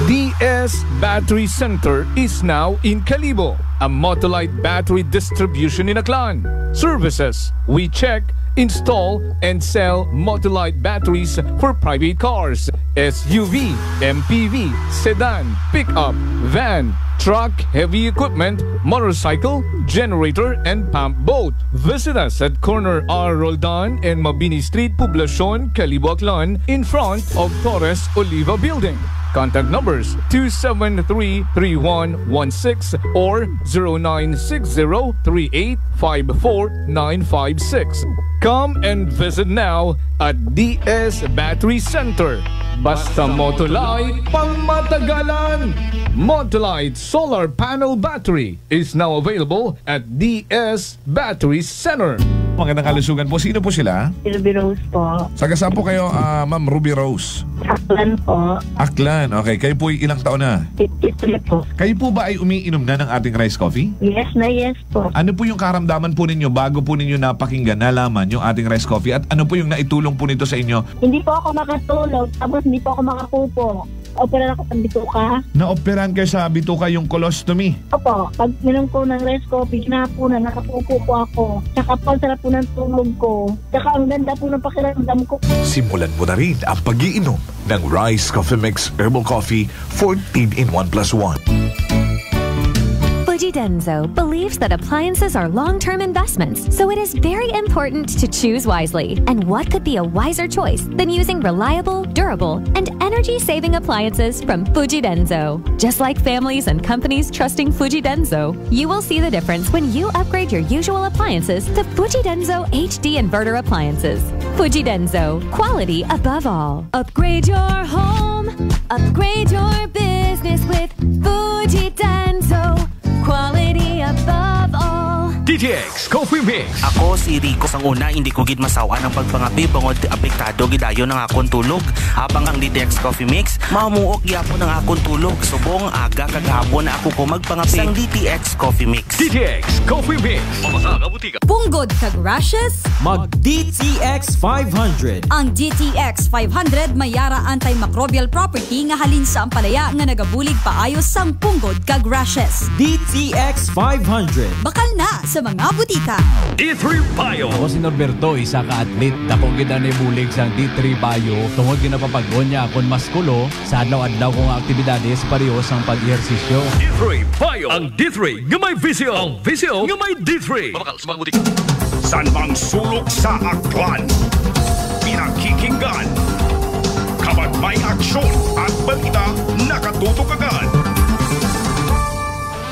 DS Battery Center is now in Kalibo, a Motolite battery distribution in Aklan. Services: we check, install, and sell Motolite batteries for private cars, SUV, MPV, sedan, pickup, van, truck, heavy equipment, motorcycle, generator, and pump boat. Visit us at corner R. Roldan and Mabini Street, Poblacion, Kalibo, Aklan, in front of Torres Oliva Building. Contact numbers 273-3116 or 0960-3854-956. Come and visit now at DS Battery Center. Basta Motolite, pangmatagalan! Motolite Solar Panel Battery is now available at DS Battery Center. Magandang kalusugan po. Sino po sila? Ruby Rose po. Saga saan po kayo, Ma'am Ruby Rose? Aklan po. Aklan. Okay. Kayo po ilang taon na? 53 po. Kayo po ba ay umiinom na ng ating rice coffee? Yes na yes po. Ano po yung karamdaman po ninyo bago po ninyo napakinggan, nalaman yung ating rice coffee? At ano po yung naitulong po nito sa inyo? Hindi po ako makatulog. Tapos hindi po ako makapupo. Opera ako ng bituka. Naoperahan kayo sa bituka yung colostomy? Opo. Pag minom ko ng rice coffee, ginapunan, nakapupo po ako. Tsaka po, sarap po ng tulog ko. Tsaka ang ganda po ng pakiramdam ko. Simulan mo na rin ang pag-iinom ng Rice Coffee Mix Herbal Coffee 14 in 1+1. Fuji Denso believes that appliances are long-term investments, so it is very important to choose wisely. And what could be a wiser choice than using reliable, durable, and energy-saving appliances from Fuji Denso? Just like families and companies trusting Fuji Denso, you will see the difference when you upgrade your usual appliances to Fuji Denso HD Inverter appliances. Fuji Denso, quality above all. Upgrade your home, upgrade your business with Fuji Denso. Quality above all. DTX Coffee Mix. Ako si Rico sang una, hindi ko gid masawa ng pagpangapi bangod apektado gidayo ng akong tulog. Habang ang DTX Coffee Mix, mamuok gyapon ng akong tulog. Subong aga kagahapon na ako ko magpangapi sang DTX Coffee Mix. DTX Coffee Mix. Mamasa Punggod kag rashes? Mag DTX 500. Ang DTX 500 may yara antimicrobial property nga halin sa ampalaya nga nagabulig paayos sang punggod kag rashes. DTX 500. Bakal na sa mga butika. D3 Bio. Ako si Norberto, isa ka atlet. Dako gid ani bulig sang D3 Bio. Tungod ginapapagod niya akon maskulo sa adlaw-adlaw kong aktibidades pareho sang pag-ehersisyo. D3 Bio. Ang D3 nga may visyo. Ang visyo nga may D3. Mabakal sa mga butika. San mang sulok sa Aklan? Pinakikinggan. Kapag may aksyon at balita, nakatutok agad.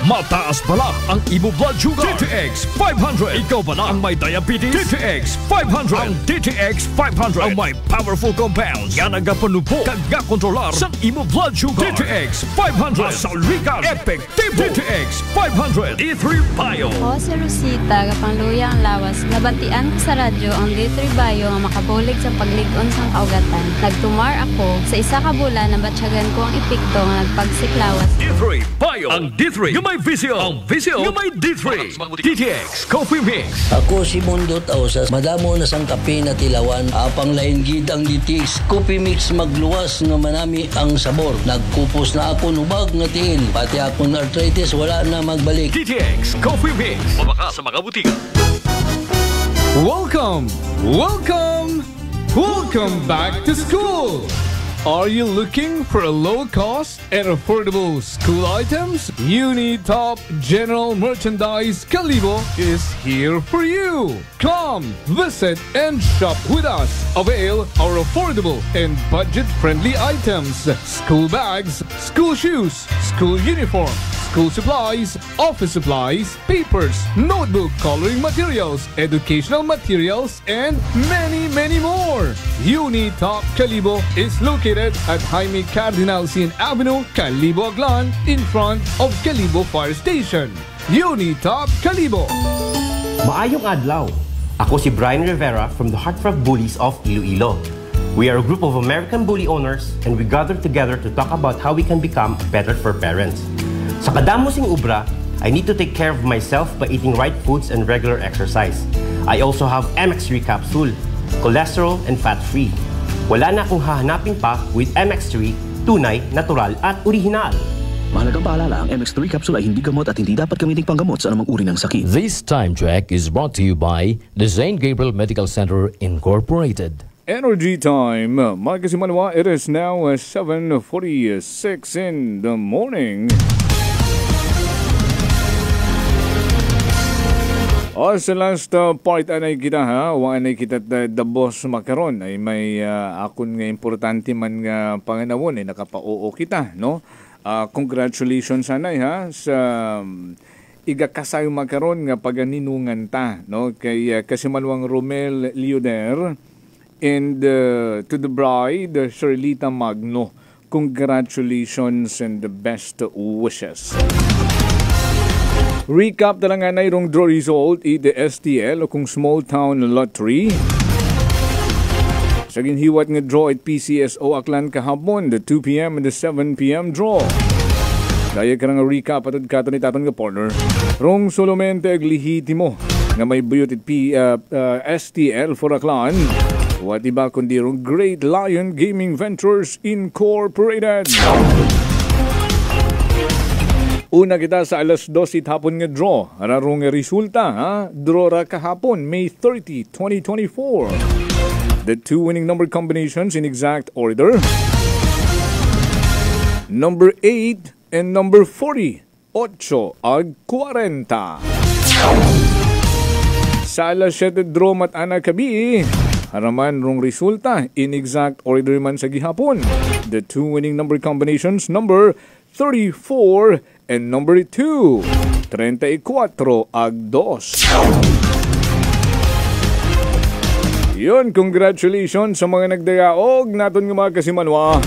Mataas pala ang imo blood sugar. DTX 500. Ikaw pala ang may diabetes. DTX 500. Ang DTX 500 ang may powerful compounds nga nagapanupo kag gakontrolar sa imo blood sugar. DTX 500. Masalikan. Epektibo. DTX 500. D3 Bio. Ako si Rosita, kapangluya ang lawas. Nabantian ko sa radyo ang D3 Bio nga makabulig sa pagligon sang kaugatan. Nagtumar ako sa isa ka bulan na batsyagan ko ang epekto nga nagpagsiklawas. D3 Bio. Ang D3 nga may visyo. Ang visyo nga may D3. DTX Coffee Mix. Ako si Mundo Tausas. Madamo na sang kape na tilawan. Apang lain gid ang DTX Coffee Mix magluwas nga manami ang sabor. Nagkupos na ako nubag nga tiin. Pati akong arthritis wala na magbalik. DTX Coffee Mix. Mabaka sa mga butika. Welcome! Welcome! Welcome back to school! Are you looking for a low-cost and affordable school items? Unitop General Merchandise Kalibo is here for you. Come, visit, and shop with us. Avail our affordable and budget-friendly items. School bags, school shoes, school uniform, school supplies, office supplies, papers, notebook coloring materials, educational materials, and many, many more. Unitop Kalibo is located at Jaime Cardinal Sin Avenue, Kalibo, Aklan, in front of Kalibo Fire Station. Unitop Kalibo. Maayong adlaw. Ako si Brian Rivera from the Heartfrog Bullies of Iloilo. We are a group of American bully owners and we gather together to talk about how we can become better for parents. Sa kadamosing ubra, I need to take care of myself by eating right foods and regular exercise. I also have MX3 capsule, cholesterol and fat-free. Wala na akong hahanapin pa with MX3, tunay, natural at original. Mahalagang paalala, ang MX3 capsule ay hindi gamot at hindi dapat gamitin panggamot sa anumang uri ng sakit. This time check is brought to you by the St. Gabriel Medical Center Incorporated. Energy time. Mga kasimanwa, it is now 7:46 in the morning. O sa last part anay kita ha, anay kita the boss makaron ay may akon nga importante man nga panganawon ay nakapao kita, no? Congratulations anay ha sa igakasayo makaron nga paganinungan ta, no? Kay Kasimanwang Romel Leoder and to the bride Shirlita Magno. Congratulations and the best wishes. Recap na lang nga na irong draw result the STL o kung small town lottery. Sa ginhiwat nga draw at PCSO Aklan kahapon, the 2 p.m. and the 7 p.m. draw. Daya ka nga recap atod kato ni taton nga partner. Rong solomente aglihitimo nga may buyot at STL for Aklan. What iba kundi rong Great Lion Gaming Ventures Incorporated. Una kita sa alas 2 hapon nga draw. Ararong nga resulta, ha? Draw ra kahapon, May 30, 2024. The two winning number combinations in exact order. Number 8 and number 40. 8 ag 40. Sa alas 7 draw mat-ana kabi. Haraman rong resulta in exact order man sa gihapon. The two winning number combinations, number 34 and number 2. 34 ag 2. Yun, congratulations sa mga nagdayaog naton nga mga Kasimanwa.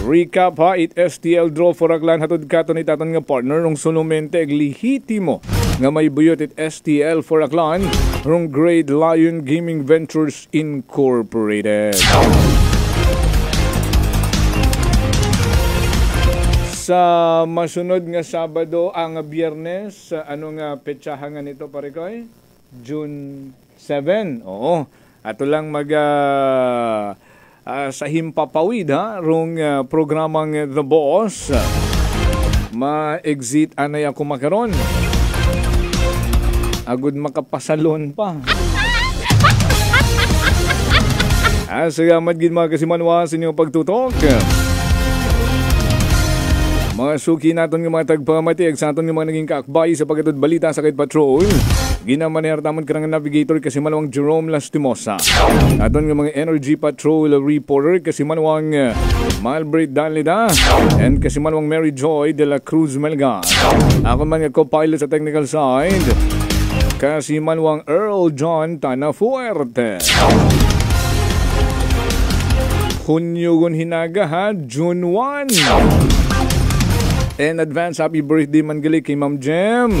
Recap ha, it STL draw for Aklan hatod kato ni taton nga partner rong solomente aglihitimo nga may buyot it STL for Aklan rong Great Lion Gaming Ventures Incorporated. Sa masunod nga Sabado ang Biyernes, ano nga petsahan nga nito pare koy? June 7. Oo. Ato lang sa himpapawid ha, rong programang The Boss. Ma-exit anay ako makaron. Agud makapasalon pa. Salamat gid mga Kasimanwa sa inyong pagtutok. Mga suki naton ng mga tagpamati sa aton ng mga naging kaakbay sa pagkatod balita sa Kite Patrol. Ginamanayar tamon karang navigator Kasimanwang Jerome Lastimosa. Aton ng mga Energy Patrol reporter Kasimanwang Malbrit Danlida and Kasimanwang Mary Joy de la Cruz Melgar. Ako mga co-pilot sa technical side Kasimanwang Earl John Tanafuerte. Hunyogon hinaga ha, June 1. And advance happy birthday man gali kay Ma'am Jem.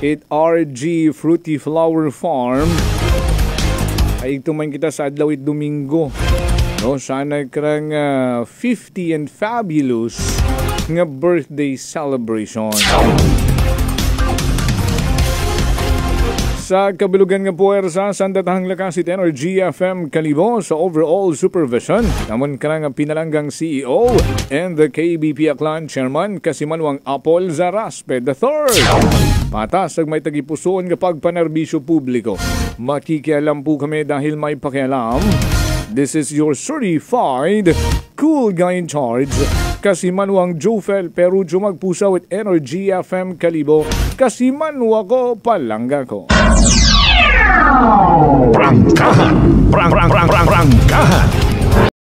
It RG Fruity Flower Farm. Ay tuman kita sa adlaw it Domingo. No, sana karang 50 and fabulous nga birthday celebration. Sa kabilugan nga puwersa, sandatahang lakasit Energy FM Kalibo sa overall supervision. Namun karang pinalanggang CEO and the KBP Aklan Chairman Kasimanwang Apol Zaraspe III. Patas ag may tagipusoon nga pagpanerbisyo publiko. Makikialam po kami dahil may pakialam. This is your certified cool guy in charge. Kasimanwang Jofel Perujo magpusa with Energy FM Kalibo. Kasimanwa ko, palangga ko. Prangkahan! Prangkahan!